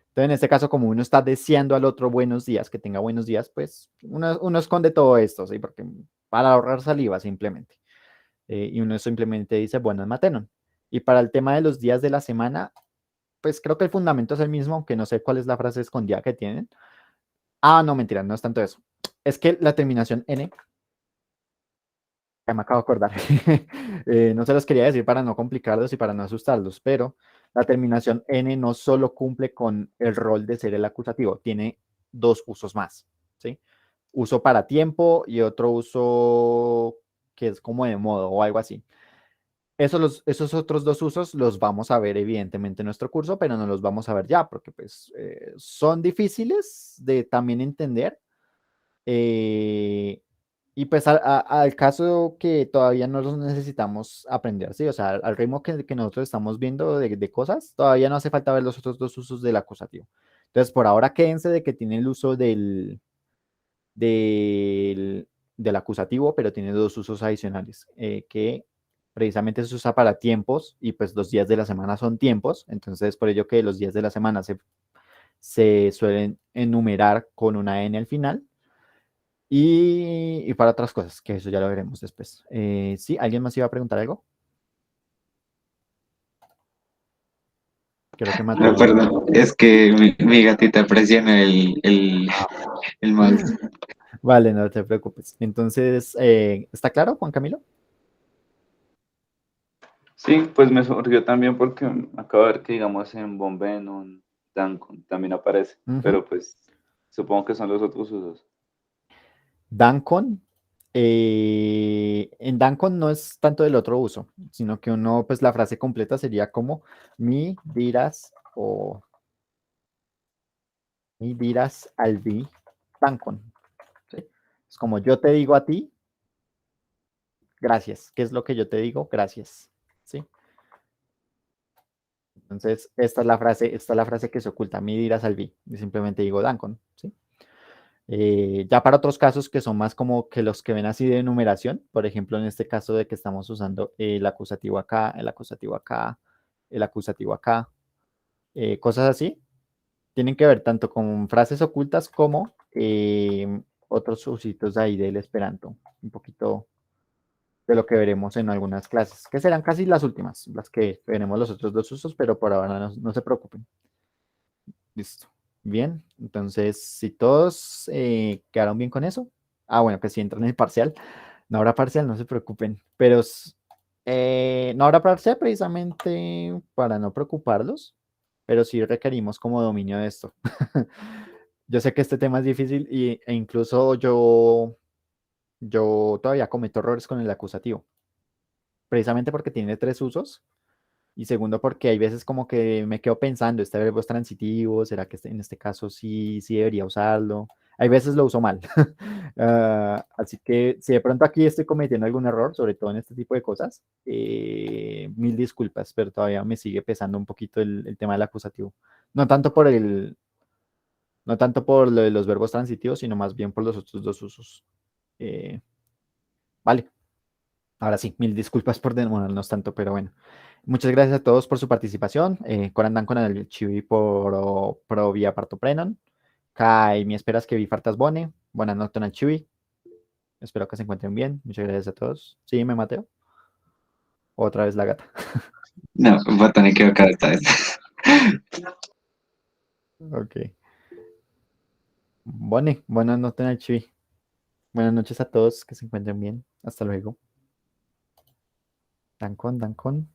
Entonces, en este caso, como uno está deseando al otro buenos días, que tenga buenos días, pues uno esconde todo esto, ¿sí? Porque para ahorrar saliva simplemente. Y uno simplemente dice buenas matenon. Y para el tema de los días de la semana, pues creo que el fundamento es el mismo, aunque no sé cuál es la frase escondida que tienen. Ah, no, mentira, no es tanto eso. Es que la terminación N, ya me acabo de acordar, no se los quería decir para no complicarlos y para no asustarlos, pero la terminación N no solo cumple con el rol de ser el acusativo, tiene dos usos más, ¿sí? Uso para tiempo y otro uso que es como de modo o algo así. Esos otros dos usos los vamos a ver evidentemente en nuestro curso, pero no los vamos a ver ya porque pues son difíciles de también entender. eh, y pues al caso que todavía no los necesitamos aprender, ¿sí? O sea, al ritmo que nosotros estamos viendo de cosas, todavía no hace falta ver los otros dos usos del acusativo. Entonces, por ahora quédense de que tiene el uso del, del acusativo, pero tiene dos usos adicionales, que precisamente se usa para tiempos y pues los días de la semana son tiempos, entonces por ello que los días de la semana se suelen enumerar con una N al final y para otras cosas, que eso ya lo veremos después. ¿Sí? ¿Alguien más iba a preguntar algo? Creo que No, Mateo. perdón, es que mi gatita presiona el mouse. Vale, no te preocupes. Entonces, ¿está claro, Juan Camilo? Sí, pues me surgió también porque acabo de ver que digamos en Bombenum, Dancon también aparece, Ujú. pero pues supongo que son los otros usos. Dancon, en Dancon no es tanto del otro uso, sino que uno, pues la frase completa sería como mi dirás albi Dancon. Es como yo te digo a ti, gracias. ¿Qué es lo que yo te digo? Gracias. ¿Sí? Entonces, esta es la frase que se oculta. Mi dirás al vi. Y simplemente digo Dankon. ¿Sí? Ya para otros casos que son más como que los que ven así de numeración, por ejemplo, en este caso de que estamos usando el acusativo acá, el acusativo acá, el acusativo acá, cosas así, tienen que ver tanto con frases ocultas como otros usitos ahí del Esperanto, un poquito de lo que veremos en algunas clases, que serán casi las últimas, las que veremos los otros dos usos, pero por ahora no se preocupen. Listo. Bien, entonces, si todos quedaron bien con eso, bueno, que si entran en el parcial, no habrá parcial, no se preocupen, pero no habrá parcial precisamente para no preocuparlos, pero sí requerimos como dominio de esto. Yo sé que este tema es difícil e incluso yo todavía cometo errores con el acusativo, precisamente porque tiene tres usos. Y segundo, porque hay veces como que me quedo pensando, este verbo es transitivo, ¿será que en este caso sí debería usarlo? Hay veces lo uso mal. Así que si de pronto aquí estoy cometiendo algún error, sobre todo en este tipo de cosas, mil disculpas, pero todavía me sigue pesando un poquito el tema del acusativo. No tanto por no tanto por lo de los verbos transitivos, sino más bien por los otros dos usos. Eh, vale. Ahora sí, mil disculpas por demorarnos tanto, pero bueno. Muchas gracias a todos por su participación. Corandan con el chivi por pro via partoprenon. Kai, mi esperas que vi fartas bone. Buenas noches al chivi. Espero que se encuentren bien. Muchas gracias a todos. Sí, me Mateo. Otra vez la gata. No, voy a tener que acá esta vez. Ok. Bone, buenas noches al chivi. Buenas noches a todos, que se encuentren bien. Hasta luego. Dancon, Dancon.